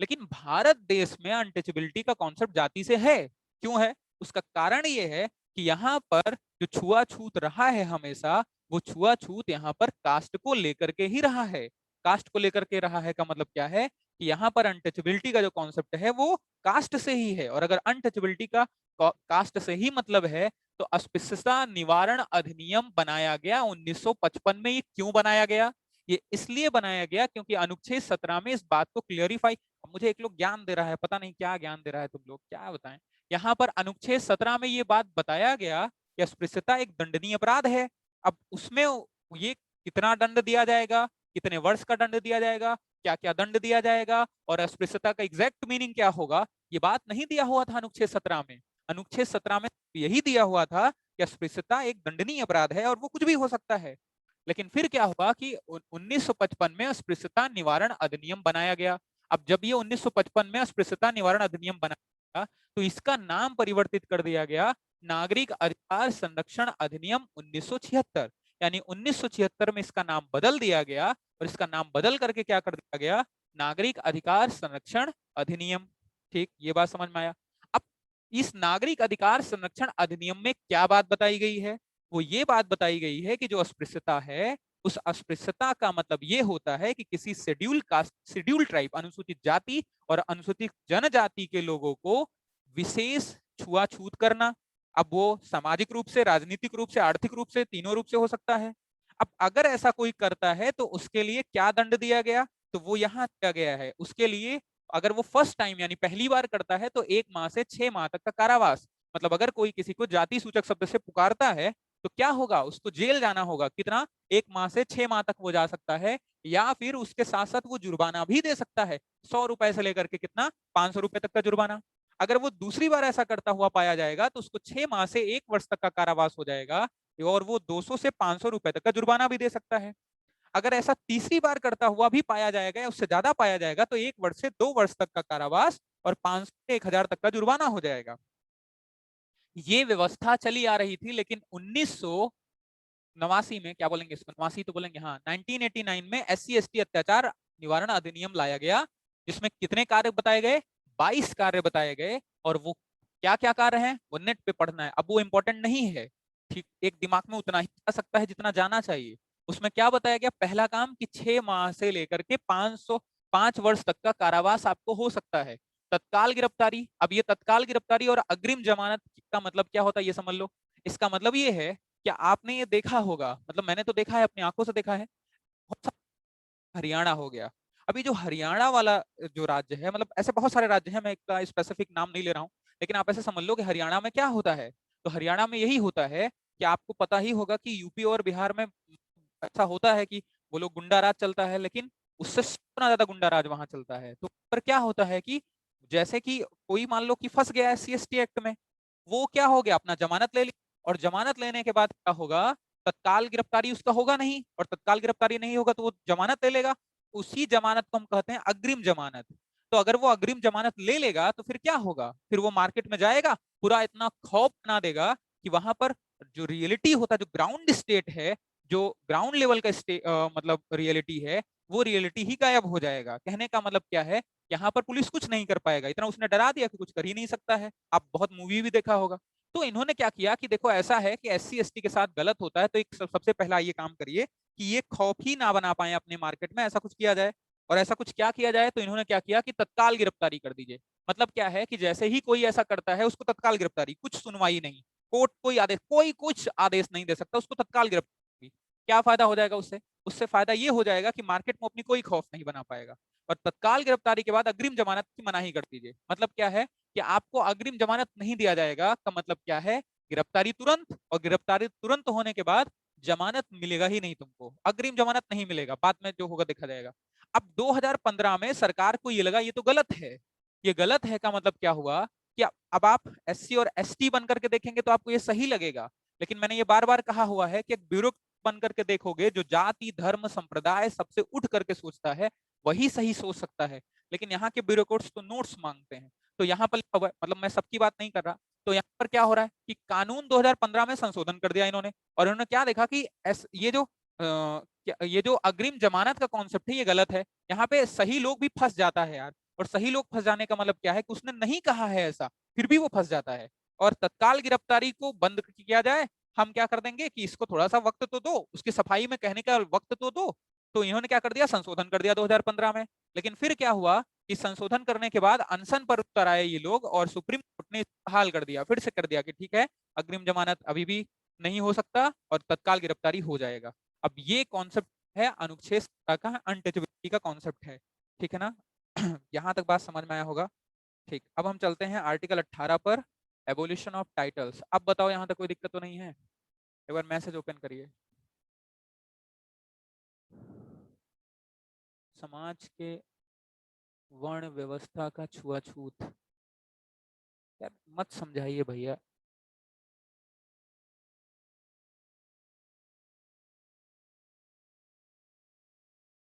A: लेकिन भारत देश में अनटचेबिलिटी का कॉन्सेप्ट जाति से है। क्यों है? उसका कारण ये है कि यहाँ पर जो छुआछूत रहा है हमेशा, वो छुआछूत यहाँ पर कास्ट को लेकर के ही रहा है। कास्ट को लेकर के रहा है का मतलब क्या है कि यहाँ पर अनटचेबिलिटी का जो कॉन्सेप्ट है वो कास्ट से ही है। और अगर अनटचेबिलिटी का कास्ट से ही मतलब है तो अस्पृश्यता निवारण अधिनियम बनाया गया 1955 में। ये क्यों बनाया गया? ये इसलिए बनाया गया क्योंकि अनुच्छेद 17 में इस बात को क्लियरिफाई, मुझे एक लोग ज्ञान दे रहा है, पता नहीं क्या ज्ञान दे रहा है, तुम लोग क्या बताएं। यहाँ पर अनुच्छेद 17 में ये बात बताया गया कि अस्पृश्यता एक दंडनीय अपराध है। अब उसमें ये कितना दंड दिया जाएगा, कितने वर्ष का दंड दिया जाएगा, क्या क्या दंड दिया जाएगा, और अस्पृश्यता का एग्जैक्ट मीनिंग क्या होगा, ये बात नहीं दिया हुआ था अनुच्छेद 17 में। अनुच्छेद 17 में यही दिया हुआ था कि अस्पृश्यता एक दंडनीय अपराध है और वो कुछ भी हो सकता है। लेकिन फिर क्या हुआ कि 1955 में अस्पृश्यता निवारण अधिनियम बनाया गया। अब जब ये 1955 में अस्पृश्यता निवारण अधिनियम बनाया गया तो इसका नाम परिवर्तित कर दिया गया नागरिक अधिकार संरक्षण अधिनियम 1976। यानी 1976 में इसका नाम बदल दिया गया, और इसका नाम बदल करके क्या कर दिया गया, नागरिक अधिकार संरक्षण अधिनियम। ठीक, ये बात समझ में आया? अब इस नागरिक अधिकार संरक्षण अधिनियम में क्या बात बताई गई है? वो ये बात बताई गई है कि जो अस्पृश्यता है, उस अस्पृश्यता का मतलब ये होता है कि किसी शेड्यूल कास्ट, शेड्यूल ट्राइब, अनुसूचित जाति और अनुसूचित जनजाति के लोगों को विशेष छुआछूत करना। अब वो सामाजिक रूप से, राजनीतिक रूप से, आर्थिक रूप से, तीनों रूप से हो सकता है। अब अगर ऐसा कोई करता है तो उसके लिए क्या दंड दिया गया, तो वो यहाँ दिया गया है। उसके लिए अगर वो फर्स्ट टाइम यानी पहली बार करता है तो 1 माह से 6 माह तक का कारावास। मतलब अगर कोई किसी को जाति सूचक शब्द से पुकारता है तो क्या होगा, उसको जेल जाना होगा। कितना? 1 माह से 6 माह तक वो जा सकता है, या फिर उसके साथ साथ वो जुर्माना भी दे सकता है, 100 रुपए से लेकर के कितना, 500 रुपए तक का जुर्माना। अगर वो दूसरी बार ऐसा करता हुआ पाया जाएगा तो उसको 6 माह से 1 वर्ष तक का कारावास हो जाएगा, और वो 200 से 500 रुपए तक का जुर्माना भी दे सकता है। अगर ऐसा तीसरी बार करता हुआ भी पाया जाएगा या उससे ज्यादा पाया जाएगा तो 1 वर्ष से 2 वर्ष तक का कारावास और 500 से 1000 तक का जुर्माना हो जाएगा। ये व्यवस्था चली आ रही थी, लेकिन 1989 में, क्या बोलेंगे इसको, 89 तो बोलेंगे, हाँ, 1989 में SC ST अत्याचार निवारण अधिनियम लाया गया, जिसमें कितने कार्य बताए गए, 22 कार्य बताए गए। और वो क्या क्या कार्य हैं वो नेट पे पढ़ना है, अब वो इंपॉर्टेंट नहीं है। ठीक, एक दिमाग में उतना ही जा सकता है जितना जाना चाहिए। उसमें क्या बताया गया? पहला काम कि 6 माह से लेकर के 505 वर्ष तक का कारावास आपको हो सकता है। तत्काल गिरफ्तारी, अब ये तत्काल गिरफ्तारी और अग्रिम जमानत का मतलब क्या होता है ये समझ लो। इसका मतलब ये है कि आपने ये देखा होगा, मतलब मैंने तो देखा है, अपनी आंखों से देखा है, हरियाणा हो गया। अभी जो हरियाणा वाला जो राज्य है, मतलब ऐसे बहुत सारे राज्य हैं, मैं एक स्पेसिफिक नाम नहीं ले रहा हूँ, लेकिन आप ऐसे समझ लो कि हरियाणा में क्या होता है। तो हरियाणा में यही होता है कि आपको पता ही होगा कि यूपी और बिहार में ऐसा होता है कि वो लोग गुंडा राज चलता है, लेकिन उससे कितना ज्यादा गुंडा राज वहां चलता है। तो पर क्या होता है कि जैसे कि कोई मान लो कि फंस गया SC/ST एक्ट में, वो क्या हो गया, अपना जमानत ले ली, और जमानत लेने के बाद क्या होगा, तत्काल गिरफ्तारी उसका होगा नहीं, और तत्काल गिरफ्तारी नहीं होगा तो वो जमानत ले लेगा। उसी जमानत को हम कहते हैं अग्रिम जमानत। तो अगर वो अग्रिम जमानत ले लेगा तो फिर क्या होगा, फिर वो मार्केट में जाएगा, पूरा इतना खौफ बना देगा कि वहां पर जो रियलिटी होता है, जो ग्राउंड स्टेट है, जो ग्राउंड लेवल का मतलब रियलिटी है, वो रियलिटी ही गायब हो जाएगा। कहने का मतलब क्या है, यहाँ पर पुलिस कुछ नहीं कर पाएगा, इतना उसने डरा दिया कि कुछ कर ही नहीं सकता है। आप बहुत मूवी भी देखा होगा। तो इन्होंने क्या किया कि देखो ऐसा है कि SC/ST के साथ गलत होता है, तो एक सबसे पहला ये काम करिए कि ये खौफ ही ना बना पाए अपने मार्केट में, ऐसा कुछ किया जाए। और ऐसा कुछ क्या किया जाए, तो इन्होंने क्या किया कि तत्काल गिरफ्तारी कर दीजिए। मतलब क्या है कि जैसे ही कोई ऐसा करता है उसको तत्काल गिरफ्तारी, कुछ सुनवाई नहीं, कोर्ट कोई आदेश, कोई कुछ आदेश नहीं दे सकता, उसको तत्काल गिरफ्तारी। क्या फायदा हो जाएगा उससे, उससे फायदा ये हो जाएगा कि मार्केट में अपनी कोई खौफ नहीं बना पाएगा। और तत्काल गिरफ्तारी के बाद अग्रिम जमानत की मनाही कर दीजिए। मतलब क्या है कि आपको अग्रिम जमानत नहीं दिया जाएगा का मतलब क्या है, गिरफ्तारी तुरंत, और गिरफ्तारी तुरंत होने के बाद जमानत मिलेगा ही नहीं तुमको, अग्रिम जमानत नहीं मिलेगा, बाद में जो होगा देखा जाएगा। अब 2015 में सरकार को ये लगा ये तो गलत है। ये गलत है का मतलब क्या हुआ कि अब आप SC और ST बन करके देखेंगे तो आपको ये सही लगेगा। लेकिन मैंने ये बार बार कहा हुआ है कि एक ब्यूरोक्रेट बन करके देखोगे, जो जाति धर्म संप्रदाय सबसे उठ करके सोचता है, वही सही सोच सकता है। लेकिन यहाँ के ब्यूरोक्रेट्स तो नोट्स मांगते हैं। तो यहाँ पर मतलब मैं सबकी बात नहीं कर रहा। तो यहाँ पर क्या हो रहा है कि कानून 2015 में संशोधन कर दिया इन्होंने, और इन्होंने क्या देखा कि ये जो अग्रिम जमानत का कॉन्सेप्ट है ये गलत है। यहाँ पे सही लोग भी फंस जाता है यार। और सही लोग फंस जाने का मतलब क्या है कि उसने नहीं कहा है ऐसा, फिर भी वो फंस जाता है। और तत्काल गिरफ्तारी को बंद किया जाए। हम क्या कर देंगे कि इसको थोड़ा सा वक्त तो दो, उसकी सफाई में कहने का वक्त तो दो। तो इन्होंने क्या कर दिया, संशोधन कर दिया 2015 में। लेकिन फिर क्या हुआ कि संशोधन करने के बाद अनशन पर उतर आए ये लोग, और सुप्रीम कोर्ट ने हाल कर दिया, फिर से कर दिया कि ठीक है, अग्रिम जमानत अभी भी नहीं हो सकता और तत्काल गिरफ्तारी हो जाएगा। अब ये कॉन्सेप्ट है अनुच्छेद 17 का, अनटचेबिलिटी का कॉन्सेप्ट है। ठीक है ना? यहाँ तक बात समझ में आया होगा। ठीक, अब हम चलते हैं आर्टिकल 18 पर, एबोलिशन ऑफ टाइटल्स। अब बताओ यहाँ तक कोई दिक्कत तो नहीं है? एक बार मैसेज ओपन करिए। समाज के वर्ण व्यवस्था का छुआछूत, यार मत समझाइए भैया।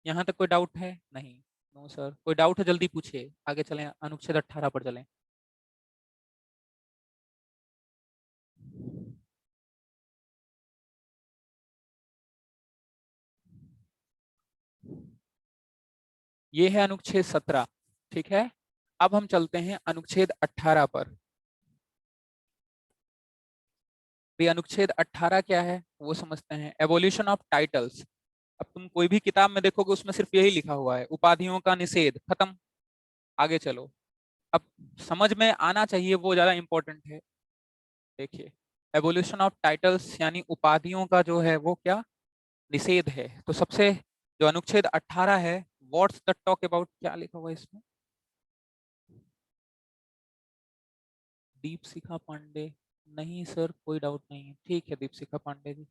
A: यहाँ तक कोई डाउट है? नहीं? नो सर, कोई डाउट है जल्दी पूछिए, आगे चलें, अनुच्छेद 18 पर चलें। ये है अनुच्छेद 17। ठीक है, अब हम चलते हैं अनुच्छेद 18 पर। भी अनुच्छेद 18 क्या है वो समझते हैं, एबोल्यूशन ऑफ टाइटल्स। अब तुम कोई भी किताब में देखोगे उसमें सिर्फ यही लिखा हुआ है, उपाधियों का निषेध, खत्म। आगे चलो। अब समझ में आना चाहिए, वो ज्यादा इंपॉर्टेंट है। देखिए, एवोल्यूशन ऑफ टाइटल्स यानी उपाधियों का जो है वो क्या, निषेध है। तो सबसे जो अनुच्छेद 18 है, व्हाट्स द टॉक अबाउट, क्या लिखा हुआ है इसमें? दीपशिखा पांडे? नहीं सर, कोई डाउट नहीं है, ठीक है दीपशिखा पांडे जी।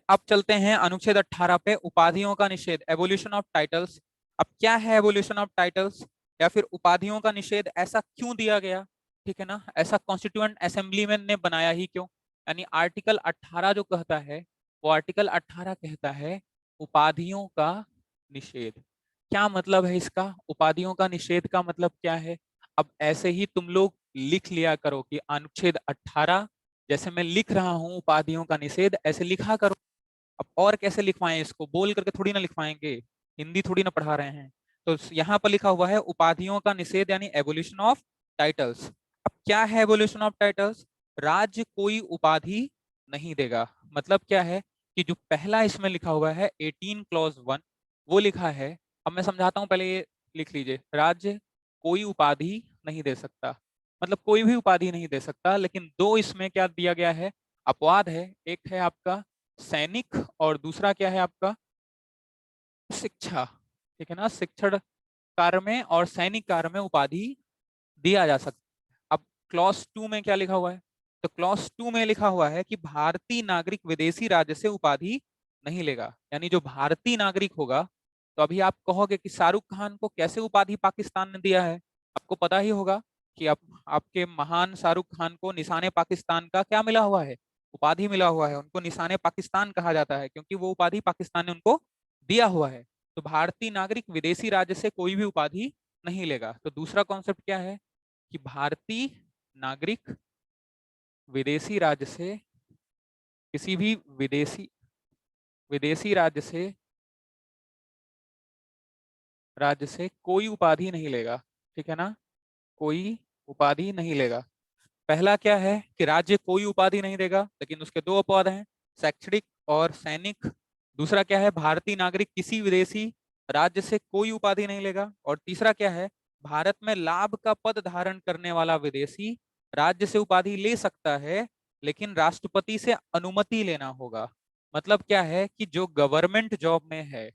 A: अब चलते हैं अनुच्छेद 18 पे, उपाधियों का निषेध, एवोल्यूशन ऑफ टाइटल्स। अब क्या है एवोल्यूशन ऑफ टाइटल्स, या फिर उपाधियों का निषेध ऐसा क्यों दिया गया? ठीक है ना, ऐसा कॉन्स्टिट्यूएंट असेंबली में ने बनाया ही क्यों? यानी आर्टिकल 18 जो कहता है, वो आर्टिकल 18 कहता है उपाधियों का निषेध। क्या मतलब है इसका, उपाधियों का निषेध का मतलब क्या है? अब ऐसे ही तुम लोग लिख लिया करो कि अनुच्छेद 18, जैसे मैं लिख रहा हूं उपाधियों का निषेध, ऐसे लिखा करो। अब और कैसे लिखवाएं इसको, बोल करके थोड़ी ना लिखवाएंगे, हिंदी थोड़ी ना पढ़ा रहे हैं। तो यहाँ पर लिखा हुआ है उपाधियों का निषेध यानी एबोल्यूशन ऑफ टाइटल्स। अब क्या है एबोल्यूशन ऑफ टाइटल्स? राज्य कोई उपाधि नहीं देगा। मतलब क्या है कि जो पहला इसमें लिखा हुआ है 18 क्लॉज 1, वो लिखा है। अब मैं समझाता हूँ, पहले ये लिख लीजिए, राज्य कोई उपाधि नहीं दे सकता, मतलब कोई भी उपाधि नहीं दे सकता। लेकिन दो इसमें क्या दिया गया है, अपवाद है। एक है आपका सैनिक, और दूसरा क्या है आपका, शिक्षा। ठीक है ना, शिक्षण कार्य में और सैनिक कार्य में उपाधि दिया जा सकता है। अब क्लॉज 2 में क्या लिखा हुआ है? तो क्लॉज 2 में लिखा हुआ है कि भारतीय नागरिक विदेशी राज्य से उपाधि नहीं लेगा। यानी जो भारतीय नागरिक होगा, तो अभी आप कहोगे कि शाहरुख खान को कैसे उपाधि पाकिस्तान ने दिया है। आपको पता ही होगा कि आप आपके महान शाहरुख खान को निशाने पाकिस्तान का क्या मिला हुआ है, उपाधि मिला हुआ है। उनको निशाने पाकिस्तान कहा जाता है क्योंकि वो उपाधि पाकिस्तान ने उनको दिया हुआ है। तो भारतीय नागरिक विदेशी राज्य से कोई भी उपाधि नहीं लेगा। तो दूसरा कॉन्सेप्ट क्या है कि भारतीय नागरिक विदेशी राज्य से, किसी भी विदेशी विदेशी राज्य से कोई उपाधि नहीं लेगा। ठीक है ना, कोई उपाधि नहीं लेगा। पहला क्या है कि राज्य कोई उपाधि नहीं देगा, लेकिन उसके दो अपवाद हैं, शैक्षणिक और सैनिक। दूसरा क्या है, भारतीय नागरिक किसी विदेशी राज्य से कोई उपाधि नहीं लेगा। और तीसरा क्या है, भारत में लाभ का पद धारण करने वाला विदेशी राज्य से उपाधि ले सकता है, लेकिन राष्ट्रपति से अनुमति लेना होगा। मतलब क्या है कि जो गवर्नमेंट जॉब में है,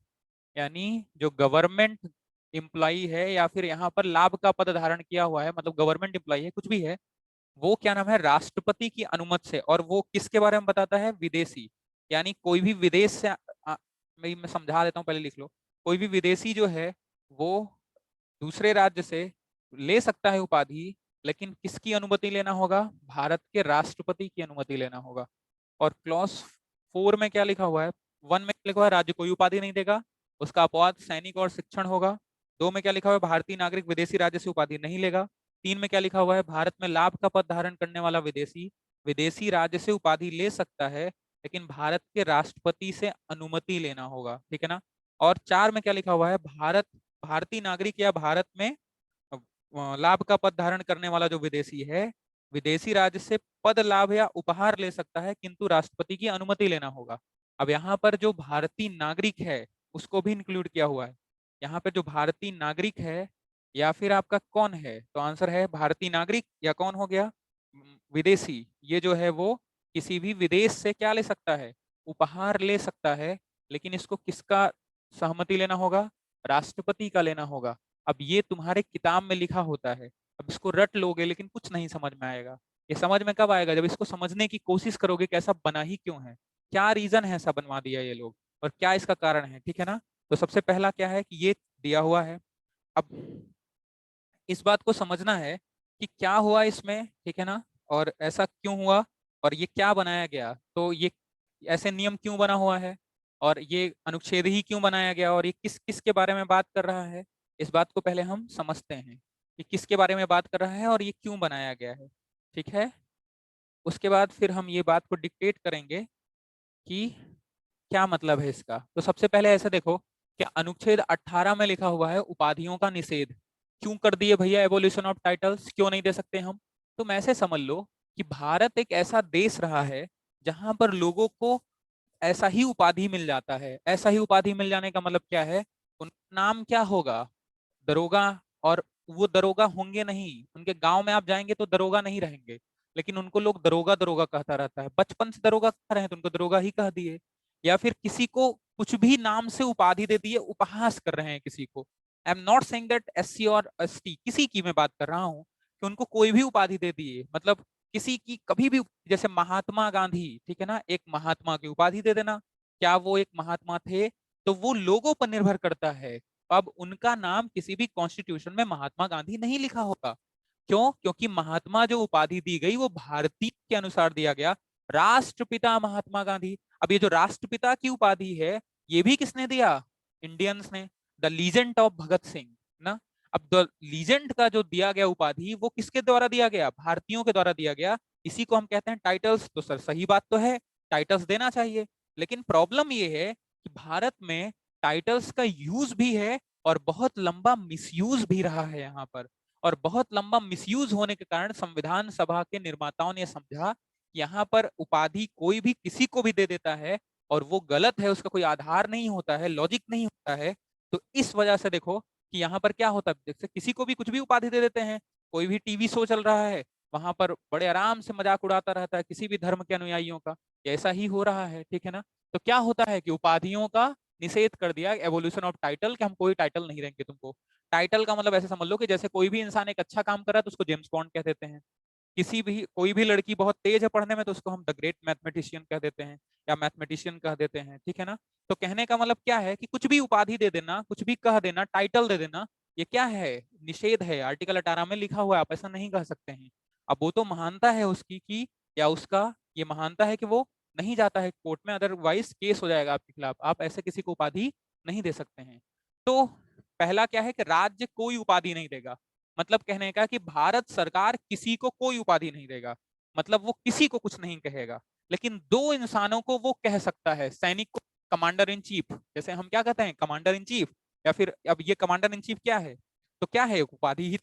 A: यानी जो गवर्नमेंट एम्प्लॉई है या फिर यहाँ पर लाभ का पद धारण किया हुआ है, मतलब गवर्नमेंट एम्प्लॉई है, कुछ भी है, वो क्या नाम है, राष्ट्रपति की अनुमति से। और वो किसके बारे में बताता है, विदेशी। यानी कोई भी विदेश से मैं समझा देता हूँ, पहले लिख लो। कोई भी विदेशी जो है वो दूसरे राज्य से ले सकता है उपाधि, लेकिन किसकी अनुमति लेना होगा, भारत के राष्ट्रपति की अनुमति लेना होगा। और क्लॉज 4 में क्या लिखा हुआ है, 1 में क्या लिखा हुआ है, राज्य कोई उपाधि नहीं देगा, उसका अपवाद सैनिक और शिक्षण होगा। 2 में क्या लिखा हुआ है, भारतीय नागरिक विदेशी राज्य से उपाधि नहीं लेगा। 3 में क्या लिखा हुआ है, भारत में लाभ का पद धारण करने वाला विदेशी विदेशी राज्य से उपाधि ले सकता है, लेकिन भारत के राष्ट्रपति से अनुमति लेना होगा। ठीक है ना। और 4 में क्या लिखा हुआ है, भारतीय नागरिक या भारत में लाभ का पद धारण करने वाला जो विदेशी है, विदेशी राज्य से पद लाभ या उपहार ले सकता है, किंतु राष्ट्रपति की अनुमति लेना होगा। अब यहाँ पर जो भारतीय नागरिक है उसको भी इंक्लूड किया हुआ है। यहाँ पे जो भारतीय नागरिक है या फिर आपका कौन है, तो आंसर है भारतीय नागरिक या कौन हो गया, विदेशी। ये जो है वो किसी भी विदेश से क्या ले सकता है, उपहार ले सकता है, लेकिन इसको किसका सहमति लेना होगा, राष्ट्रपति का लेना होगा। अब ये तुम्हारे किताब में लिखा होता है, अब इसको रट लोगे लेकिन कुछ नहीं समझ में आएगा। ये समझ में कब आएगा, जब इसको समझने की कोशिश करोगे कि ऐसा बना ही क्यों है, क्या रीजन है ऐसा बनवा दिया ये लोग, और क्या इसका कारण है। ठीक है ना। तो सबसे पहला क्या है कि ये दिया हुआ है। अब इस बात को समझना है कि क्या हुआ इसमें, ठीक है ना, और ऐसा क्यों हुआ, और ये क्या बनाया गया, तो ये ऐसे नियम क्यों बना हुआ है, और ये अनुच्छेद ही क्यों बनाया गया, और ये किस किस के बारे में बात कर रहा है। इस बात को पहले हम समझते हैं कि किसके बारे में बात कर रहा है और ये क्यों बनाया गया है। ठीक है। उसके बाद फिर हम ये बात को डिक्टेट करेंगे कि क्या मतलब है इसका। तो सबसे पहले ऐसे देखो कि अनुच्छेद 18 में लिखा हुआ है उपाधियों का निषेध। क्यों कर दिए भैया एवोल्यूशन ऑफ टाइटल्स, क्यों नहीं दे सकते हम। तुम ऐसे समझ लो कि भारत एक ऐसा देश रहा है जहां पर लोगों को ऐसा ही उपाधि मिल जाता है। ऐसा ही उपाधि मिल जाने का मतलब क्या है, उनका नाम क्या होगा, दरोगा। और वो दरोगा होंगे नहीं, उनके गांव में आप जाएंगे तो दरोगा नहीं रहेंगे, लेकिन उनको लोग दरोगा दरोगा कहता रहता है। बचपन से दरोगा कह रहे हैं तो उनको दरोगा ही कह दिए। या फिर किसी को कुछ भी नाम से उपाधि दे दिए, उपहास कर रहे हैं किसी को। I am not saying that SC और ST, किसी की मैं बात कर रहा हूँ कि उनको कोई भी उपाधि दे दिए, मतलब किसी की कभी भी, जैसे महात्मा गांधी, ठीक है ना, एक महात्मा की उपाधि दे देना। क्या वो एक महात्मा थे, तो वो लोगों पर निर्भर करता है। अब उनका नाम किसी भी कॉन्स्टिट्यूशन में महात्मा गांधी नहीं लिखा होगा। क्यों, क्योंकि महात्मा जो उपाधि दी गई वो भारतीय के अनुसार दिया गया, राष्ट्रपिता महात्मा गांधी। अब ये जो राष्ट्रपिता की उपाधि है, ये भी किसने दिया, इंडियंस ने, the legend of Bhagat Singh ना। अब द लीजेंड का जो दिया गया उपाधि वो किसके द्वारा दिया गया, भारतीयों के द्वारा दिया गया। इसी को हम कहते हैं टाइटल्स। तो सर सही बात तो है, टाइटल्स देना चाहिए, लेकिन प्रॉब्लम ये है कि भारत में टाइटल्स का यूज भी है और बहुत लंबा मिसयूज भी रहा है यहाँ पर। और बहुत लंबा मिसयूज होने के कारण संविधान सभा के निर्माताओं ने समझा यहाँ पर उपाधि कोई भी किसी को भी दे देता है और वो गलत है, उसका कोई आधार नहीं होता है, लॉजिक नहीं होता है। तो इस वजह से देखो कि यहाँ पर क्या होता है, जैसे किसी को भी कुछ भी उपाधि दे देते हैं। कोई भी टीवी शो चल रहा है, वहां पर बड़े आराम से मजाक उड़ाता रहता है किसी भी धर्म के अनुयायियों का। ऐसा ही हो रहा है, ठीक है ना। तो क्या होता है कि उपाधियों का निषेध कर दिया, एवोल्यूशन ऑफ टाइटल, कि हम कोई टाइटल नहीं देंगे तुमको। टाइटल का मतलब ऐसे समझ लो कि जैसे कोई भी इंसान एक अच्छा काम कर रहा है तो उसको जेम्स बॉन्ड कह देते हैं, किसी भी कोई भी लड़की बहुत तेज है पढ़ने में तो उसको हम द ग्रेट मैथमेटिशियन कह देते हैं या मैथमेटिशियन कह देते हैं, ठीक है ना। तो कहने का मतलब क्या है कि कुछ भी उपाधि दे देना, कुछ भी कह देना, टाइटल दे देना, ये क्या है, निषेध है, आर्टिकल 18 में लिखा हुआ है, आप ऐसा नहीं कह सकते हैं। अब वो तो महानता है उसकी कि, या उसका ये महानता है कि वो नहीं जाता है कोर्ट में, अदरवाइज केस हो जाएगा आपके खिलाफ, आप ऐसे किसी को उपाधि नहीं दे सकते हैं। तो पहला क्या है कि राज्य कोई उपाधि नहीं देगा, मतलब कहने का कि भारत सरकार किसी को कोई उपाधि नहीं देगा, मतलब वो किसी को कुछ नहीं कहेगा, लेकिन दो इंसानों को वो कह सकता है, सैनिक को कमांडर इन चीफ, जैसे हम क्या कहते हैं कमांडर इन चीफ, या फिर अब ये कमांडर इन चीफ क्या है, तो क्या है उपाधि ही,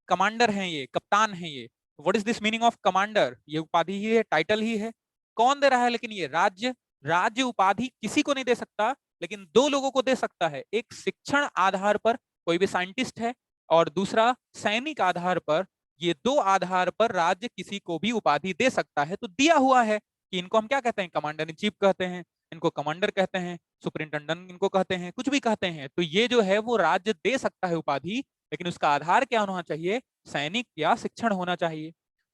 A: कमांडर है ये, कप्तान है ये, what is this meaning of commander, ये उपाधि ही है, टाइटल ही है। कौन दे रहा है, लेकिन ये राज्य, राज्य उपाधि किसी को नहीं दे सकता, लेकिन दो लोगों को दे सकता है, एक शिक्षण आधार पर कोई भी साइंटिस्ट है, और दूसरा सैनिक आधार पर, ये दो आधार पर राज्य किसी को भी उपाधि दे सकता है। तो दिया हुआ है कि इनको हम क्या कहते हैं, कमांडर इन चीफ कहते हैं, इनको कमांडर कहते हैं, सुपरिंटेंडेंट इनको कहते हैं, कुछ भी कहते हैं। तो ये जो है वो राज्य दे सकता है उपाधि, लेकिन उसका आधार क्या होना चाहिए, सैनिक या शिक्षण होना चाहिए।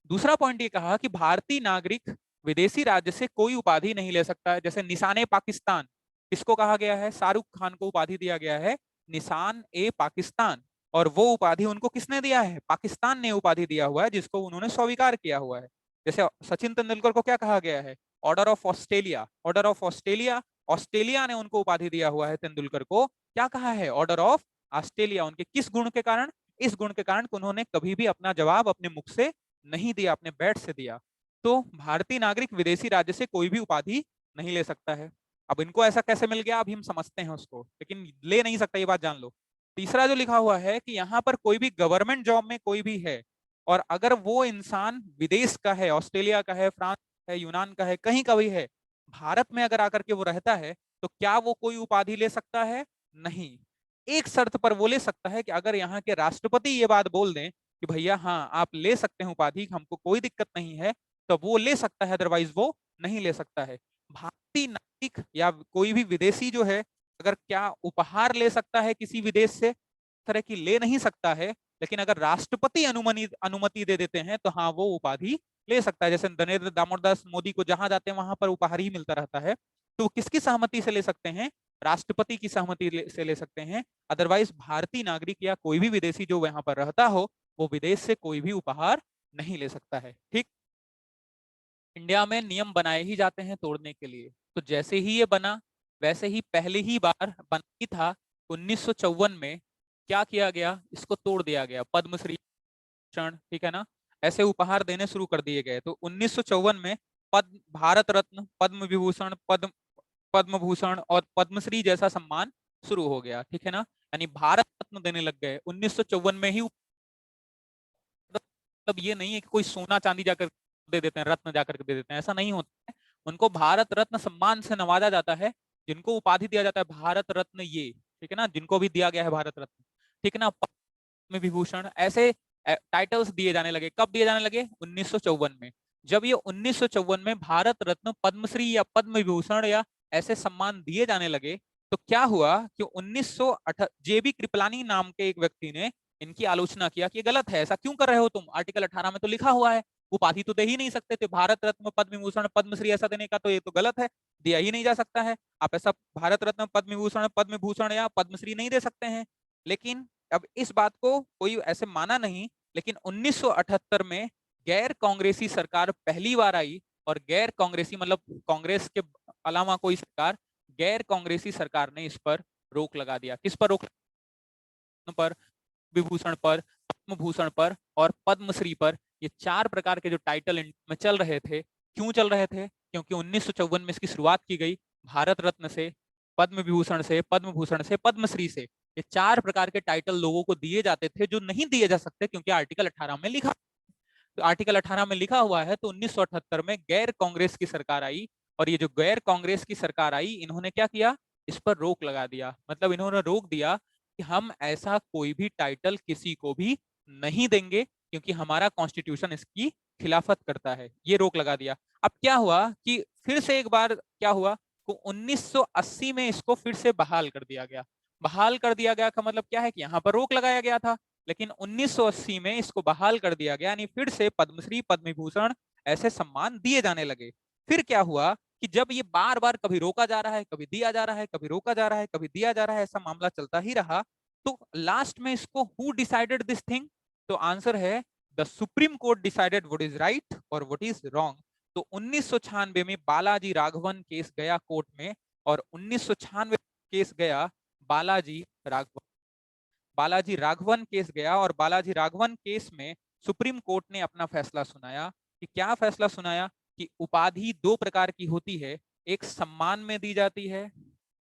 A: दूसरा पॉइंट ये कहा कि भारतीय नागरिक विदेशी राज्य से कोई उपाधि नहीं ले सकता है, जैसे निशाने पाकिस्तान, किसको कहा गया है, शाहरुख खान को उपाधि दिया गया है निशान ए पाकिस्तान, और वो उपाधि उनको किसने दिया है, पाकिस्तान ने उपाधि दिया हुआ है, जिसको उन्होंने स्वीकार किया हुआ है। जैसे सचिन तेंदुलकर को क्या कहा गया है, order of Australia, order of Australia, Australia ने उनको उपाधि दिया हुआ है, तेंदुलकर को क्या कहा है, ऑर्डर ऑफ ऑस्ट्रेलिया, उनके किस गुण के कारण, इस गुण के कारण उन्होंने कभी भी अपना जवाब अपने मुख से नहीं दिया, अपने बैट से दिया। तो भारतीय नागरिक विदेशी राज्य से कोई भी उपाधि नहीं ले सकता है। अब इनको ऐसा कैसे मिल गया, अभी हम समझते हैं उसको, लेकिन ले नहीं सकता, ये बात जान लो। तीसरा जो लिखा हुआ है कि यहाँ पर कोई भी गवर्नमेंट जॉब में कोई भी है, और अगर वो इंसान विदेश का है, ऑस्ट्रेलिया का है, फ्रांस है, यूनान का है, कहीं का भी है, भारत में अगर आकर के वो रहता है, तो क्या वो कोई उपाधि ले सकता है, नहीं। एक शर्त पर वो ले सकता है कि अगर यहाँ के राष्ट्रपति ये बात बोल दें कि भैया हाँ आप ले सकते हैं उपाधि, हमको कोई दिक्कत नहीं है, तो वो ले सकता है, अदरवाइज वो नहीं ले सकता है। भारतीय नागरिक या कोई भी विदेशी जो है, अगर क्या उपहार ले सकता है किसी विदेश से, तरह की ले नहीं सकता है, लेकिन अगर राष्ट्रपति अनुमति अनुमति दे देते हैं तो हाँ वो उपाधि ले सकता है। जैसे नरेंद्र दामोदर मोदी को जहां जाते हैं वहां पर उपहार ही मिलता रहता है, तो किसकी सहमति से ले सकते हैं, राष्ट्रपति की सहमति से ले सकते हैं। अदरवाइज भारतीय नागरिक या कोई भी विदेशी जो वहां पर रहता हो, वो विदेश से कोई भी उपहार नहीं ले सकता है। ठीक, इंडिया में नियम बनाए ही जाते हैं तोड़ने के लिए, तो जैसे ही ये बना वैसे ही पहले ही बार बना ही था 1954 में, क्या किया गया, इसको तोड़ दिया गया, पद्मश्री, ठीक है ना, ऐसे उपहार देने शुरू कर दिए गए। तो 1954 में पद्म भारत रत्न, पद्म विभूषण, पद्म भूषण और पद्मश्री जैसा सम्मान शुरू हो गया, ठीक है ना, यानी भारत रत्न देने लग गए 1954 में ही। मतलब ये नहीं है कि कोई सोना चांदी जाकर दे देते हैं, रत्न जाकर के दे देते हैं, ऐसा नहीं होता है। उनको भारत रत्न सम्मान से नवाजा जाता है, जिनको उपाधि दिया जाता है भारत रत्न, ये ठीक है ना, जिनको भी दिया गया है भारत रत्न, ठीक है ना, पद्म विभूषण, ऐसे टाइटल्स दिए जाने लगे। कब दिए जाने लगे, 1954 में। जब ये 1954 में भारत रत्न, पद्मश्री या पद्म विभूषण या ऐसे सम्मान दिए जाने लगे, तो क्या हुआ कि 1908 जेबी कृपलानी नाम के एक व्यक्ति ने इनकी आलोचना किया कि ये गलत है, ऐसा क्यों कर रहे हो तुम, आर्टिकल 18 में तो लिखा हुआ है उपाधि तो दे ही नहीं सकते थे, भारत रत्न, पद्म विभूषण, पद्मश्री ऐसा देने का, तो ये तो गलत है, दिया ही नहीं जा सकता है, आप ऐसा भारत रत्न, पद्म विभूषण, पद्म भूषण या पद्मश्री नहीं दे सकते हैं। लेकिन अब इस बात को कोई ऐसे माना नहीं, लेकिन 1978 में गैर कांग्रेसी सरकार पहली बार आई, और गैर कांग्रेसी मतलब कांग्रेस के अलावा कोई सरकार, गैर कांग्रेसी सरकार ने इस पर रोक लगा दिया। किस पर रोक, पर, विभूषण पर, पद्म भूषण पर और पद्मश्री पर, ये चार प्रकार के जो टाइटल इंडिया में चल रहे थे। क्यों चल रहे थे, क्योंकि 1954 में इसकी शुरुआत की गई, भारत रत्न से, पद्म विभूषण से, पद्म भूषण से, पद्मश्री से, ये चार प्रकार के टाइटल लोगों को दिए जाते थे जो नहीं दिए जा सकते, क्योंकि आर्टिकल 18 में लिखा, तो आर्टिकल 18 में लिखा हुआ है। तो 1978 में गैर कांग्रेस की सरकार आई, और ये जो गैर कांग्रेस की सरकार आई, इन्होंने क्या किया, इस पर रोक लगा दिया, मतलब इन्होंने रोक दिया कि हम ऐसा कोई भी टाइटल किसी को भी नहीं देंगे, क्योंकि हमारा कॉन्स्टिट्यूशन इसकी खिलाफत करता है, ये रोक लगा दिया। अब क्या हुआ कि फिर से एक बार क्या हुआ, तो 1980 में इसको फिर से बहाल कर दिया गया। बहाल कर दिया गया का मतलब क्या है कि यहाँ पर रोक लगाया गया था, लेकिन 1980 में इसको बहाल कर दिया गया, यानी फिर से पद्मश्री, पद्म विभूषण ऐसे सम्मान दिए जाने लगे। फिर क्या हुआ कि जब ये बार बार कभी रोका जा रहा है, कभी दिया जा रहा है, कभी रोका जा रहा है, कभी दिया जा रहा है, ऐसा मामला चलता ही रहा, तो लास्ट में इसको हु डिसाइडेड दिस थिंग? तो आंसर है the supreme court decided what is right और व्हाट इज रॉन्ग। तो 1996 में बालाजी राघवन केस गया कोर्ट में, और 1996 केस गया बालाजी राघवन, बालाजी राघवन केस गया, और बालाजी राघवन केस में सुप्रीम कोर्ट ने अपना फैसला सुनाया। कि क्या फैसला सुनाया? कि उपाधि दो प्रकार की होती है, एक सम्मान में दी जाती है,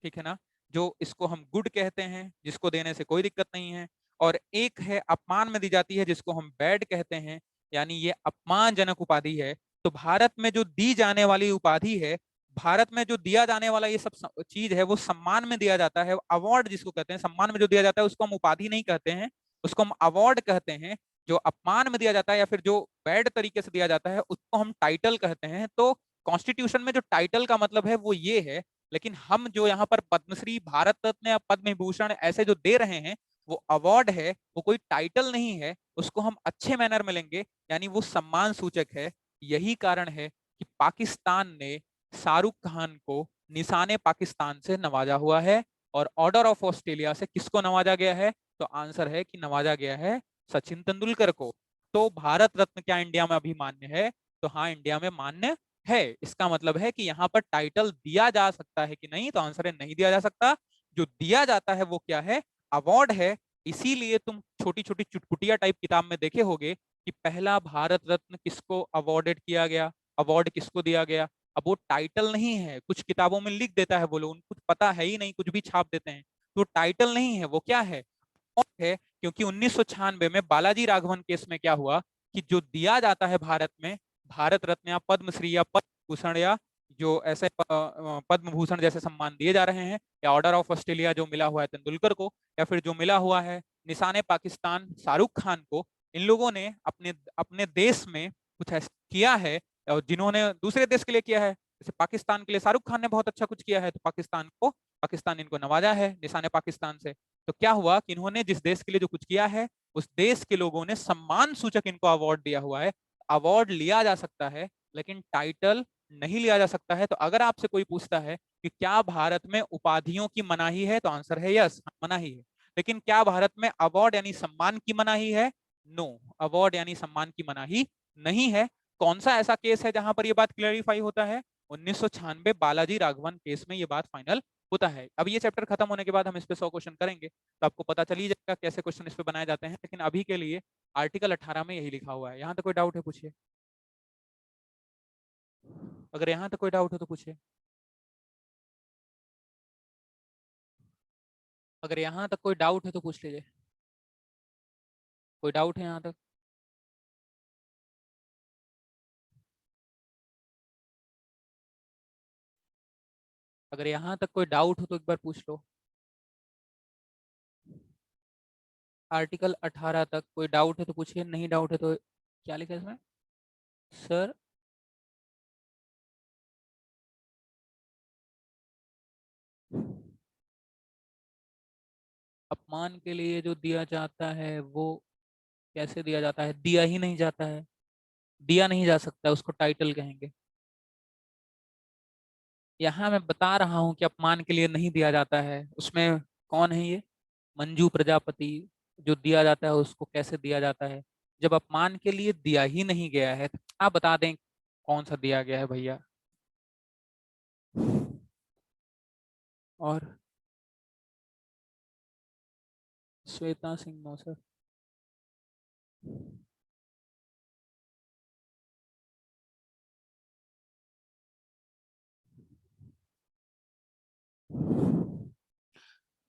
A: ठीक है ना, जो इसको हम गुड कहते हैं, जिसको देने से कोई दिक्कत नहीं है, और एक है अपमान में दी जाती है, जिसको हम बैड कहते हैं, यानी ये अपमानजनक उपाधि है। तो भारत में जो दी जाने वाली उपाधि है, भारत में जो दिया जाने वाला ये सब चीज है, वो सम्मान में दिया जाता है। अवार्ड जिसको कहते हैं, सम्मान में जो दिया जाता है उसको हम उपाधि नहीं कहते हैं, उसको हम अवार्ड कहते हैं। जो अपमान में दिया जाता है या फिर जो बैड तरीके से दिया जाता है उसको हम टाइटल कहते हैं। तो कॉन्स्टिट्यूशन में जो टाइटल का मतलब है वो ये है। लेकिन हम जो यहाँ पर पद्मश्री, भारत रत्न या पद्म विभूषण ऐसे जो दे रहे हैं, वो अवार्ड है, वो कोई टाइटल नहीं है। उसको हम अच्छे मैनर में लेंगे, यानी वो सम्मान सूचक है। यही कारण है कि पाकिस्तान ने शाहरुख खान को निशाने पाकिस्तान से नवाजा हुआ है, और ऑर्डर ऑफ ऑस्ट्रेलिया से किसको नवाजा गया है? तो आंसर है कि नवाजा गया है सचिन तेंदुलकर को। तो भारत रत्न क्या इंडिया में अभी मान्य है? तो हाँ, इंडिया में मान्य है। इसका मतलब है कि यहाँ पर टाइटल दिया जा सकता है कि नहीं? तो आंसर है नहीं दिया जा सकता। जो दिया जाता है वो क्या है? अवार्ड है। इसीलिए तुम छोटी छोटी चुटकुटिया टाइप किताब में देखे होगे कि पहला भारत रत्न किसको अवॉर्डेड किया गया, अवार्ड किसको दिया गया। अब वो टाइटल नहीं है, कुछ किताबों में लिख देता है वो लोग, उनको कुछ पता है ही नहीं, कुछ भी छाप देते हैं। तो टाइटल नहीं है, वो क्या है? है। क्योंकि 1996 में बालाजी राघवन केस में क्या हुआ कि जो दिया जाता है भारत में, भारत रत्न या पद्मश्री या पद्म भूषण या जो ऐसे पद्म भूषण जैसे सम्मान दिए जा रहे हैं, या ऑर्डर ऑफ ऑस्ट्रेलिया जो मिला हुआ है तेंदुलकर को, या फिर जो मिला हुआ है निशाने पाकिस्तान शाहरुख खान को, इन लोगों ने अपने अपने देश में कुछ ऐसा किया है, और जिन्होंने दूसरे देश के लिए किया है, जैसे पाकिस्तान के लिए शाहरुख खान ने बहुत अच्छा कुछ किया है, तो पाकिस्तान इनको नवाजा है निशाने पाकिस्तान से। तो क्या हुआ कि इन्होंने जिस देश के लिए जो कुछ किया है, उस देश के लोगों ने सम्मान सूचक इनको अवार्ड दिया हुआ है। अवार्ड लिया जा सकता है, लेकिन टाइटल नहीं लिया जा सकता है। तो अगर आपसे कोई पूछता है कि क्या भारत में उपाधियों की मनाही है, तो आंसर है यस, मनाही है। लेकिन क्या भारत में अवार्ड यानी सम्मान की मनाही है? नो, अवार्ड यानी सम्मान की मनाही नहीं है। कौन सा ऐसा केस है जहां पर यह बात क्लैरिफाई होता है? 1996 बालाजी राघवन केस में यह बात फाइनल होता है। अब ये चैप्टर खत्म होने के बाद हम इस पे 100 क्वेश्चन करेंगे, तो आपको पता चल ही जाएगा कैसे क्वेश्चन इस पे बनाए जाते हैं। लेकिन अभी के लिए आर्टिकल 18 में यही लिखा हुआ है। यहाँ तक कोई डाउट है पूछिए। अगर यहाँ तक कोई डाउट हो तो पूछिए। अगर यहाँ तक कोई डाउट है तो पूछ लीजिए। कोई डाउट है यहाँ तक? अगर यहाँ तक कोई डाउट हो तो एक बार पूछ लो। आर्टिकल 18 तक कोई डाउट है तो पूछिए, नहीं डाउट है तो क्या लिखा है इसमें सर? अपमान के लिए जो दिया जाता है वो कैसे दिया जाता है? दिया ही नहीं जाता है, दिया नहीं जा सकता, उसको टाइटल कहेंगे। यहाँ मैं बता रहा हूँ कि अपमान के लिए नहीं दिया जाता है। उसमें कौन है ये? मंजू प्रजापति। जो दिया जाता है उसको कैसे दिया जाता है जब अपमान के लिए दिया ही नहीं गया है? तो आप बता दें कौन सा दिया गया है भैया। और श्वेता सिंह मौसर।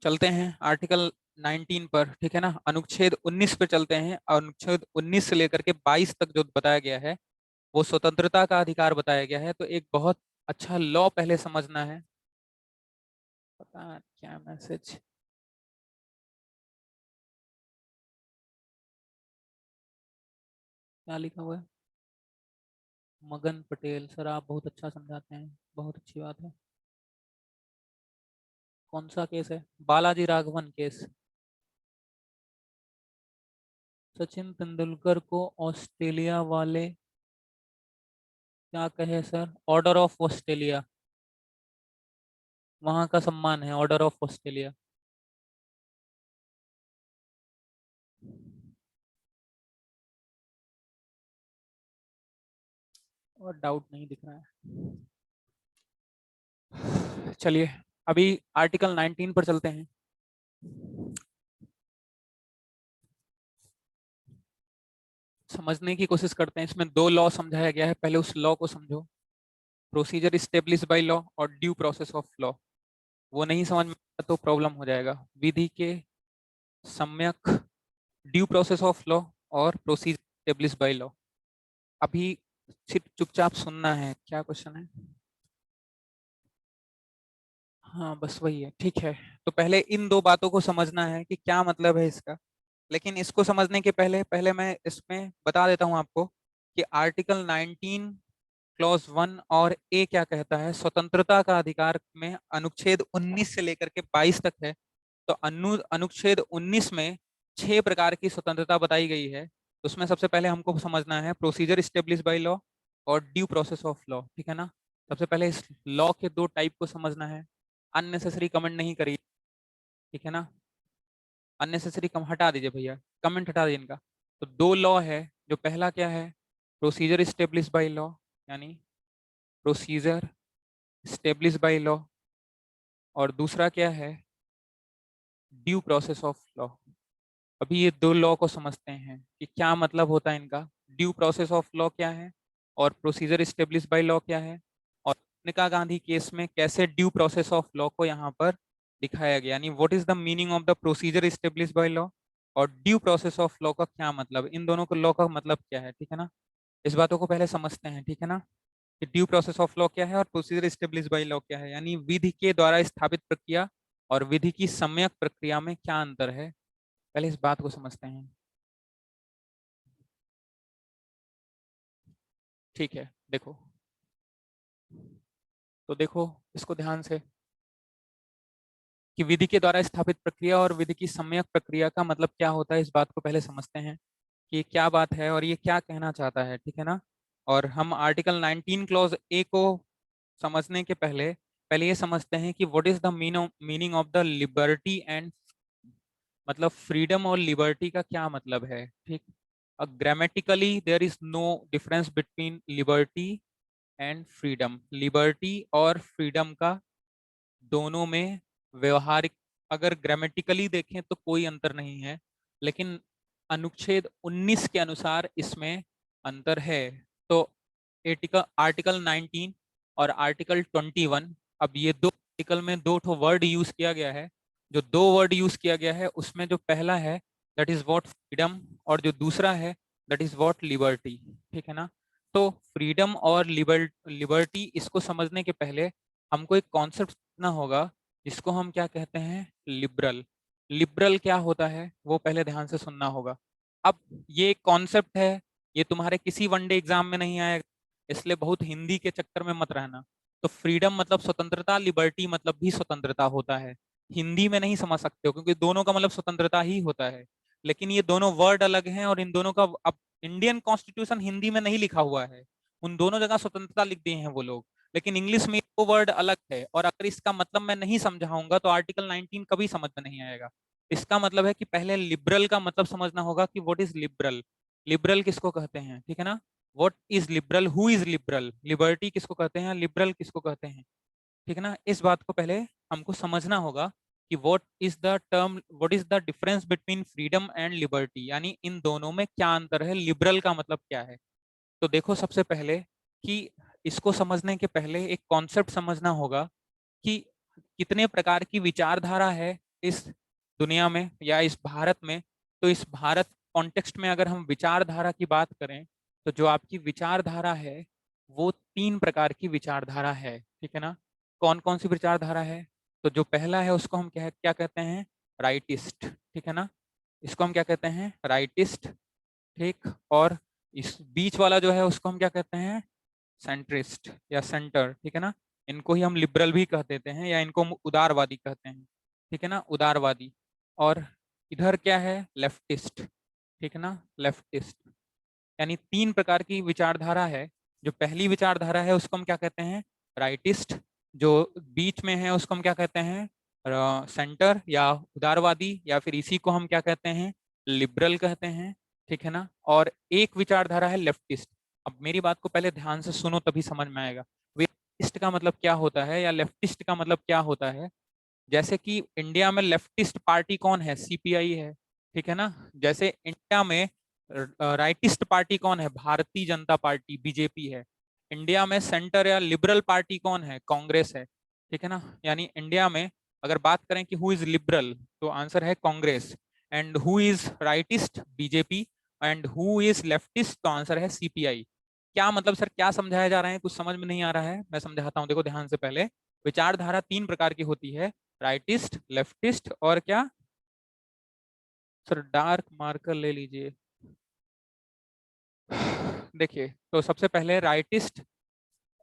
A: चलते हैं आर्टिकल 19 पर, ठीक है ना, अनुच्छेद 19 पर चलते हैं। और अनुच्छेद 19 से लेकर के 22 तक जो बताया गया है वो स्वतंत्रता का अधिकार बताया गया है। तो एक बहुत अच्छा लॉ पहले समझना है। पता नहीं क्या मैसेज क्या लिखा हुआ है? मगन पटेल सर, आप बहुत अच्छा समझाते हैं, बहुत अच्छी बात है। कौन सा केस है? बालाजी राघवन केस। सचिन तेंदुलकर को ऑस्ट्रेलिया वाले क्या कहे सर? ऑर्डर ऑफ ऑस्ट्रेलिया, वहां का सम्मान है ऑर्डर ऑफ ऑस्ट्रेलिया। और डाउट नहीं दिख रहा है। चलिए अभी आर्टिकल 19 पर चलते हैं। समझने की कोशिश करते हैं। इसमें दो लॉ समझाया गया है, पहले उस लॉ को समझो। प्रोसीजर स्टेब्लिश बाय लॉ और ड्यू प्रोसेस ऑफ लॉ। वो नहीं समझ में आया तो प्रॉब्लम हो जाएगा। विधि के सम्यक, ड्यू प्रोसेस ऑफ लॉ और प्रोसीजर स्टेब्लिश बाय लॉ। अभी सिर्फ चुपचाप सुनना है। क्या क्वेश्चन है? हाँ बस वही है, ठीक है। तो पहले इन दो बातों को समझना है कि क्या मतलब है इसका। लेकिन इसको समझने के पहले पहले मैं इसमें बता देता हूं आपको कि आर्टिकल 19 क्लॉज 1 और ए क्या कहता है। स्वतंत्रता का अधिकार में अनुच्छेद 19 से लेकर के 22 तक है। तो अनुच्छेद 19 में 6 प्रकार की स्वतंत्रता बताई गई है। उसमें सबसे पहले हमको समझना है प्रोसीजर स्टेब्लिश बाय लॉ और ड्यू प्रोसेस ऑफ लॉ, ठीक है ना। सबसे पहले इस लॉ के दो टाइप को समझना है। अननेसेसरी कमेंट नहीं करिए, ठीक है ना। अननेसेसरी कम हटा दीजिए भैया, कमेंट हटा दीजिए इनका। तो दो लॉ है। जो पहला क्या है? प्रोसीजर स्टेब्लिश बाय लॉ, यानी प्रोसीजर स्टेब्लिश बाय लॉ। और दूसरा क्या है? Due process of law. अभी ये दो लॉ को समझते हैं कि क्या मतलब होता है इनका। ड्यू प्रोसेस ऑफ लॉ क्या है और प्रोसीजर स्टेब्लिश बाय लॉ क्या है, और मेनका गांधी केस में कैसे ड्यू प्रोसेस ऑफ लॉ को यहाँ पर दिखाया गया, यानी what is the meaning of the procedure establish by law और ड्यू प्रोसेस ऑफ लॉ का क्या मतलब, इन दोनों को लॉ का मतलब क्या है, ठीक है ना। इस बातों को पहले समझते हैं, ठीक है ना। कि ड्यू प्रोसेस ऑफ लॉ क्या है और प्रोसीजर स्टेब्लिश बाय लॉ क्या है, यानी विधि के द्वारा स्थापित प्रक्रिया और विधि की सम्यक प्रक्रिया में क्या अंतर है। पहले इस बात को समझते हैं, ठीक है। देखो, तो देखो इसको ध्यान से कि विधि के द्वारा स्थापित प्रक्रिया और विधि की सम्यक प्रक्रिया का मतलब क्या होता है। इस बात को पहले समझते हैं कि क्या बात है और ये क्या कहना चाहता है, ठीक है ना। और हम आर्टिकल 19 क्लॉज ए को समझने के पहले पहले ये समझते हैं कि what is the meaning of the liberty and, मतलब फ्रीडम और लिबर्टी का क्या मतलब है, ठीक। Grammatically there is no difference between liberty and freedom. Liberty और फ्रीडम का दोनों में व्यवहारिक, अगर ग्रामेटिकली देखें तो कोई अंतर नहीं है, लेकिन अनुच्छेद 19 के अनुसार इसमें अंतर है। तो आर्टिकल आर्टिकल 19 और आर्टिकल 21, अब ये दो आर्टिकल में दो ठो वर्ड यूज किया गया है। जो दो वर्ड यूज किया गया है उसमें जो पहला है दैट इज व्हाट फ्रीडम, और जो दूसरा है दैट इज व्हाट लिबर्टी, ठीक है ना। तो फ्रीडम और लिबर्टी, इसको समझने के पहले हमको एक कॉन्सेप्ट समझना होगा जिसको हम क्या कहते हैं, लिबरल। लिबरल क्या होता है वो पहले ध्यान से सुनना होगा। अब ये एक कॉन्सेप्ट है, ये तुम्हारे किसी वनडे एग्जाम में नहीं आएगा, इसलिए बहुत हिंदी के चक्कर में मत रहना। तो फ्रीडम मतलब स्वतंत्रता, लिबर्टी मतलब भी स्वतंत्रता होता है। हिंदी में नहीं समझ सकते हो क्योंकि दोनों का मतलब स्वतंत्रता ही होता है, लेकिन ये दोनों वर्ड अलग हैं और इन दोनों का अब इंडियन कॉन्स्टिट्यूशन हिंदी में नहीं लिखा हुआ है। उन दोनों जगह स्वतंत्रता लिख दिए हैं वो लोग, लेकिन इंग्लिश में वो वर्ड अलग है। और अगर इसका मतलब मैं नहीं समझाऊंगा तो आर्टिकल 19 कभी समझ में नहीं आएगा। इसका मतलब है कि पहले लिबरल का मतलब समझना होगा कि व्हाट इज लिबरल। लिबरल किसको कहते हैं, ठीक है ना। What is liberal, who is liberal, liberty किसको कहते हैं, लिबरल किसको कहते हैं, ठीक है ना। इस बात को पहले हमको समझना होगा कि what is the difference between freedom and liberty, यानी इन दोनों में क्या अंतर है, लिबरल का मतलब क्या है। तो देखो सबसे पहले कि इसको समझने के पहले एक कॉन्सेप्ट समझना होगा कि कितने प्रकार की विचारधारा है इस दुनिया में या इस भारत में। तो इस भारत कॉन्टेक्स्ट में अगर हम विचारधारा की बात करें तो जो आपकी विचारधारा है वो तीन प्रकार की विचारधारा है, ठीक है ना। कौन कौन सी विचारधारा है? तो जो पहला है उसको हम क्या कहते हैं, राइटिस्ट, ठीक है ना। इसको हम क्या कहते हैं, राइटिस्ट, ठीक। और इस बीच वाला जो है उसको हम क्या कहते हैं, सेंट्रिस्ट या सेंटर, ठीक है ना। इनको ही हम लिबरल भी कह देते हैं या इनको हम उदारवादी कहते हैं, ठीक है ना, उदारवादी। और इधर क्या है, लेफ्टिस्ट। ठीक है ना, लेफ्टिस्ट। यानी तीन प्रकार की विचारधारा है। जो पहली विचारधारा है उसको हम क्या कहते हैं, राइटिस्ट। जो बीच में है उसको हम क्या कहते हैं, सेंटर या उदारवादी, या फिर इसी को हम क्या कहते हैं, लिबरल कहते हैं। ठीक है ना। और एक विचारधारा है लेफ्टिस्ट। अब मेरी बात को पहले ध्यान से सुनो तभी समझ में आएगा। लेफ्टिस्ट का मतलब क्या होता है या लेफ्टिस्ट का मतलब क्या होता है। जैसे कि इंडिया में लेफ्टिस्ट पार्टी कौन है, सीपीआई है। ठीक है ना। जैसे इंडिया में राइटिस्ट पार्टी कौन है, भारतीय जनता पार्टी, बीजेपी है। इंडिया में सेंटर या लिबरल पार्टी कौन है, कांग्रेस है। ठीक है ना। यानी इंडिया में अगर बात करें कि हु इज लिबरल, तो आंसर है Congress. And who is rightist, BJP. And who is leftist, तो आंसर है सीपीआई। क्या मतलब सर, क्या समझाया जा रहा है, कुछ समझ में नहीं आ रहा है, मैं समझाता हूँ, देखो ध्यान से। पहले विचारधारा तीन प्रकार की होती है, राइटिस्ट, लेफ्टिस्ट और क्या। सर डार्क मार्कर ले लीजिए। देखिए, तो सबसे पहले राइटिस्ट,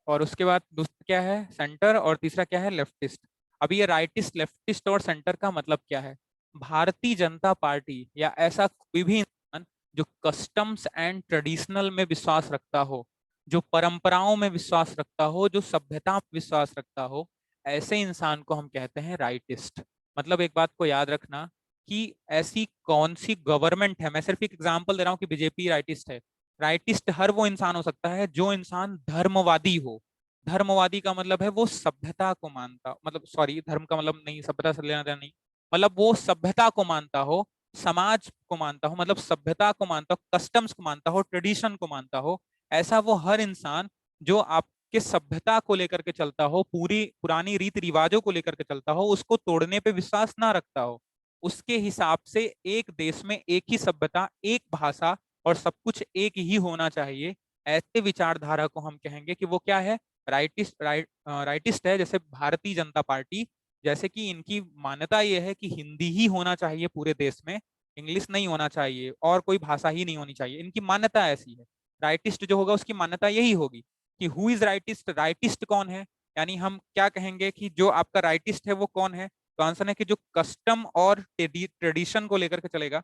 A: और उसके बाद दूसरा क्या है, सेंटर, और तीसरा क्या है, लेफ्टिस्ट। अभी ये राइटिस्ट, लेफ्टिस्ट और सेंटर का मतलब क्या है। भारतीय जनता पार्टी या ऐसा कोई भी इंसान जो कस्टम्स एंड ट्रेडिशनल में विश्वास रखता हो, जो परंपराओं में विश्वास रखता हो, जो सभ्यता में विश्वास रखता हो, ऐसे इंसान को हम कहते हैं राइटिस्ट। मतलब एक बात को याद रखना कि ऐसी कौन सी गवर्नमेंट है, मैं सिर्फ एक एग्जांपल दे रहा हूँ कि बीजेपी राइटिस्ट है। राइटिस्ट हर वो इंसान हो सकता है जो इंसान धर्मवादी हो। धर्मवादी का मतलब है वो सभ्यता को मानता, मतलब सॉरी, धर्म का मतलब नहीं, सभ्यता से लेना देना नहीं, मतलब वो सभ्यता को मानता हो, समाज को मानता हो, मतलब सभ्यता को मानता हो, कस्टम्स को मानता हो, ट्रेडिशन को मानता हो। ऐसा वो हर इंसान जो आपके सभ्यता को लेकर के चलता हो, पूरी पुरानी रीति रिवाजों को लेकर के चलता हो, उसको तोड़ने पे विश्वास ना रखता हो। उसके हिसाब से एक देश में एक ही सभ्यता, एक भाषा और सब कुछ एक ही होना चाहिए। ऐसे विचारधारा को हम कहेंगे कि वो क्या है, राइटिस्ट है। जैसे भारतीय जनता पार्टी, जैसे कि इनकी मान्यता ये है कि हिंदी ही होना चाहिए पूरे देश में, इंग्लिश नहीं होना चाहिए और कोई भाषा ही नहीं होनी चाहिए, इनकी मान्यता ऐसी है। राइटिस्ट जो होगा उसकी मान्यता यही होगी कि हु इज राइटिस्ट, राइटिस्ट कौन है। यानी हम क्या कहेंगे कि जो आपका राइटिस्ट है वो कौन है, तो आंसर है कि जो कस्टम और ट्रेडिशन को लेकर के चलेगा।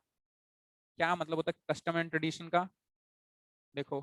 A: क्या मतलब होता है कस्टम एंड ट्रेडिशन का, देखो,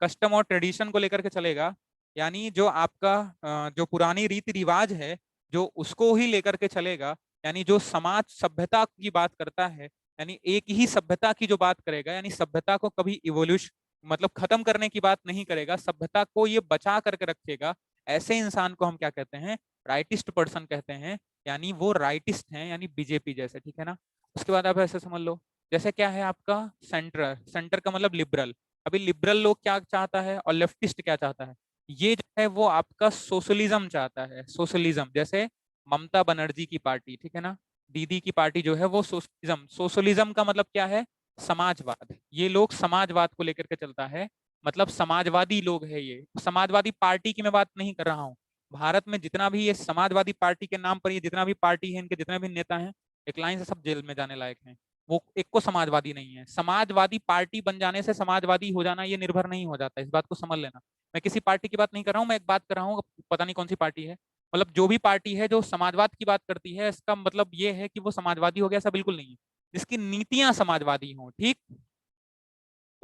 A: कस्टम और ट्रेडिशन को लेकर के चलेगा। यानी जो आपका जो पुरानी रीति रिवाज है, जो उसको ही लेकर के चलेगा। यानी जो समाज सभ्यता की बात करता है, यानी एक ही सभ्यता की जो बात करेगा, यानी सभ्यता को कभी इवोल्यूशन मतलब खत्म करने की बात नहीं करेगा, सभ्यता को ये बचा करके रखेगा। ऐसे इंसान को हम क्या कहते हैं, राइटिस्ट पर्सन कहते हैं। यानी वो राइटिस्ट हैं, यानी बीजेपी जैसे। ठीक है ना। उसके बाद आप ऐसे समझ लो, जैसे क्या है आपका सेंटर, सेंटर का मतलब लिबरल। अभी लिबरल लोग क्या चाहता है और लेफ्टिस्ट क्या चाहता है, ये जो है वो आपका सोशलिज्म चाहता है। सोशलिज्म जैसे ममता बनर्जी की पार्टी, ठीक है ना, दीदी की पार्टी जो है वो सोशलिज्म। सोशलिज्म का मतलब क्या है, समाजवाद। ये लोग समाजवाद को लेकर के चलता है, मतलब समाजवादी लोग है ये। समाजवादी पार्टी की मैं बात नहीं कर रहा हूँ। भारत में जितना भी ये समाजवादी पार्टी के नाम पर ये जितना भी पार्टी है, इनके जितने भी नेता हैं, एक लाइन से सब जेल में जाने लायक हैं। वो एक को समाजवादी नहीं है। समाजवादी पार्टी बन जाने से समाजवादी हो जाना ये निर्भर नहीं हो जाता, इस बात को समझ लेना। मैं किसी पार्टी की बात नहीं कर रहा हूँ, मैं एक बात कर रहा हूँ, पता नहीं कौन सी पार्टी है। मतलब जो भी पार्टी है जो समाजवाद की बात करती है, इसका मतलब ये है कि वो समाजवादी हो गया, ऐसा बिल्कुल नहीं है। जिसकी नीतियां समाजवादी हों, ठीक।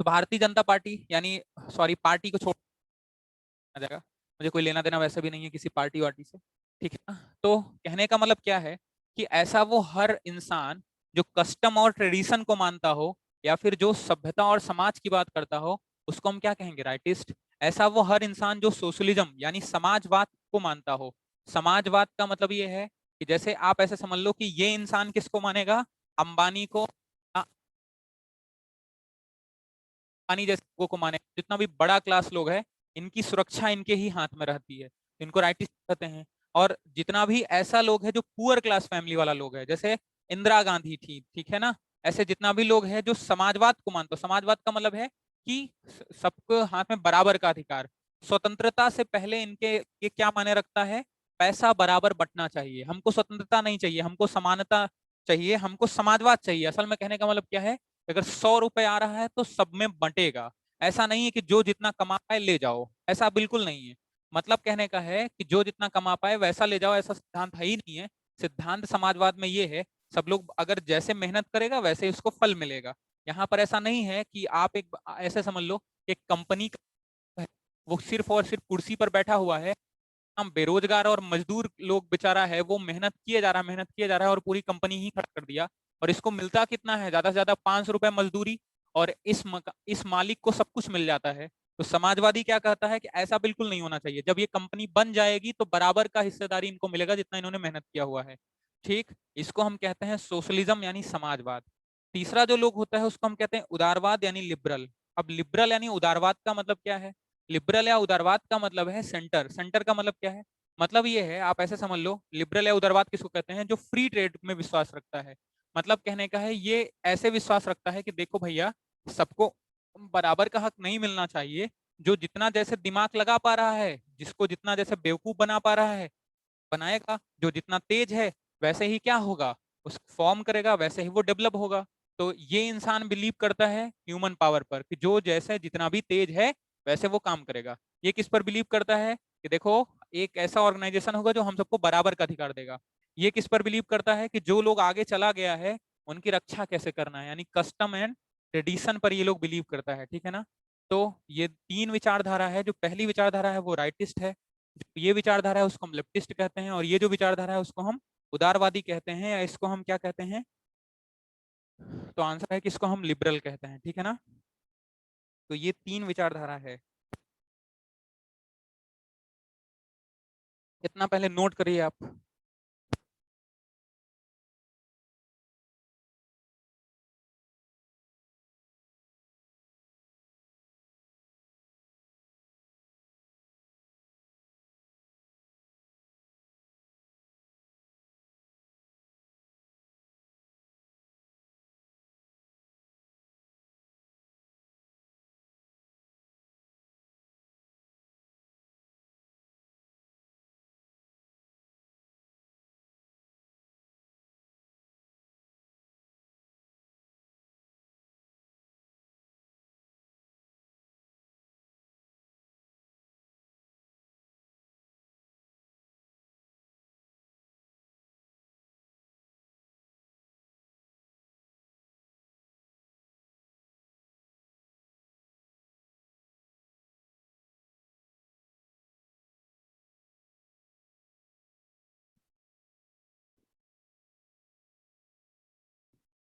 A: तो भारतीय जनता पार्टी यानी, सॉरी, पार्टी को छोड़ जाएगा, मुझे कोई लेना देना वैसे भी नहीं है किसी पार्टी वार्टी से। ठीक है ना। तो कहने का मतलब क्या है कि ऐसा वो हर इंसान जो कस्टम और ट्रेडिशन को मानता हो, या फिर जो सभ्यता और समाज की बात करता हो, उसको हम क्या कहेंगे, राइटिस्ट। ऐसा वो हर इंसान जो सोशलिज्म यानी समाजवाद को मानता हो। समाजवाद का मतलब ये है कि जैसे आप ऐसे समझ लो कि ये इंसान किसको मानेगा, अंबानी को, अंबानी जैसे लोगों को माने, जितना भी बड़ा क्लास लोग है, इनकी सुरक्षा इनके ही हाथ में रहती है, इनको राइटिस्ट कहते हैं। और जितना भी ऐसा लोग है जो पुअर क्लास फैमिली वाला लोग है, जैसे इंदिरा गांधी थी, ठीक है ना, ऐसे जितना भी लोग है जो समाजवाद को मानते हो। समाजवाद का मतलब है कि सबको हाथ में बराबर का अधिकार। स्वतंत्रता से पहले इनके ये क्या माने रखता है, पैसा बराबर बंटना चाहिए। हमको स्वतंत्रता नहीं चाहिए, हमको समानता चाहिए, हमको समाजवाद चाहिए। असल में कहने का मतलब क्या है, अगर 100 रुपए आ रहा है तो सब में बंटेगा। ऐसा नहीं है कि जो जितना कमा पाए ले जाओ, ऐसा बिल्कुल नहीं है। मतलब कहने का है कि जो जितना कमा पाए वैसा ले जाओ, ऐसा सिद्धांत है ही नहीं है। सिद्धांत समाजवाद में ये है, सब लोग अगर जैसे मेहनत करेगा वैसे उसको फल मिलेगा। यहाँ पर ऐसा नहीं है कि आप एक ऐसे समझ लो एक कंपनी है, वो सिर्फ और सिर्फ कुर्सी पर बैठा हुआ है, हम बेरोजगार और मजदूर लोग बेचारा है वो मेहनत किए जा रहा है और पूरी कंपनी ही खड़ा कर दिया, और इसको मिलता कितना है, ज्यादा से ज्यादा 500 रुपए मजदूरी, और इस मालिक को सब कुछ मिल जाता है। तो समाजवादी क्या कहता है कि ऐसा बिल्कुल नहीं होना चाहिए, जब ये कंपनी बन जाएगी तो बराबर का हिस्सेदारी इनको मिलेगा जितना इन्होंने मेहनत किया हुआ है। ठीक, इसको हम कहते हैं सोशलिज्म यानी समाजवाद। तीसरा जो लोग होता है उसको हम कहते हैं उदारवाद यानी लिबरल। अब लिबरल यानी उदारवाद का मतलब क्या है? लिबरल या उदारवाद का मतलब है सेंटर। सेंटर का मतलब क्या है? मतलब ये है, आप ऐसे समझ लो, लिबरल या उदारवाद किसको कहते हैं? जो फ्री ट्रेड में विश्वास रखता है। मतलब कहने का है ये ऐसे विश्वास रखता है कि देखो भैया, सबको बराबर का हक नहीं मिलना चाहिए। जो जितना जैसे दिमाग लगा पा रहा है, जिसको जितना जैसे बेवकूफ बना पा रहा है बनाएगा, जो जितना तेज है वैसे ही क्या होगा, उस फॉर्म करेगा, वैसे ही वो डेवलप होगा। तो ये इंसान बिलीव करता है ह्यूमन पावर पर, कि जो जैसे जितना भी तेज है वैसे वो काम करेगा। ये किस पर बिलीव करता है? कि देखो, एक ऐसा ऑर्गेनाइजेशन होगा जो हम सबको बराबर का अधिकार देगा। ये किस पर बिलीव करता है? कि जो लोग आगे चला गया है उनकी रक्षा कैसे करना है, यानी कस्टम एंड ट्रेडिशन पर ये लोग बिलीव करता है। ठीक है ना? तो ये तीन विचारधारा है। जो पहली विचारधारा है वो राइटिस्ट है, जो ये विचारधारा है उसको हम लेफ्टिस्ट कहते हैं, और ये जो विचारधारा है उसको हम उदारवादी कहते हैं, या इसको हम क्या कहते हैं? तो आंसर है कि इसको हम लिबरल कहते हैं। ठीक है ना? तो ये तीन विचारधारा है। इतना पहले नोट करिए आप।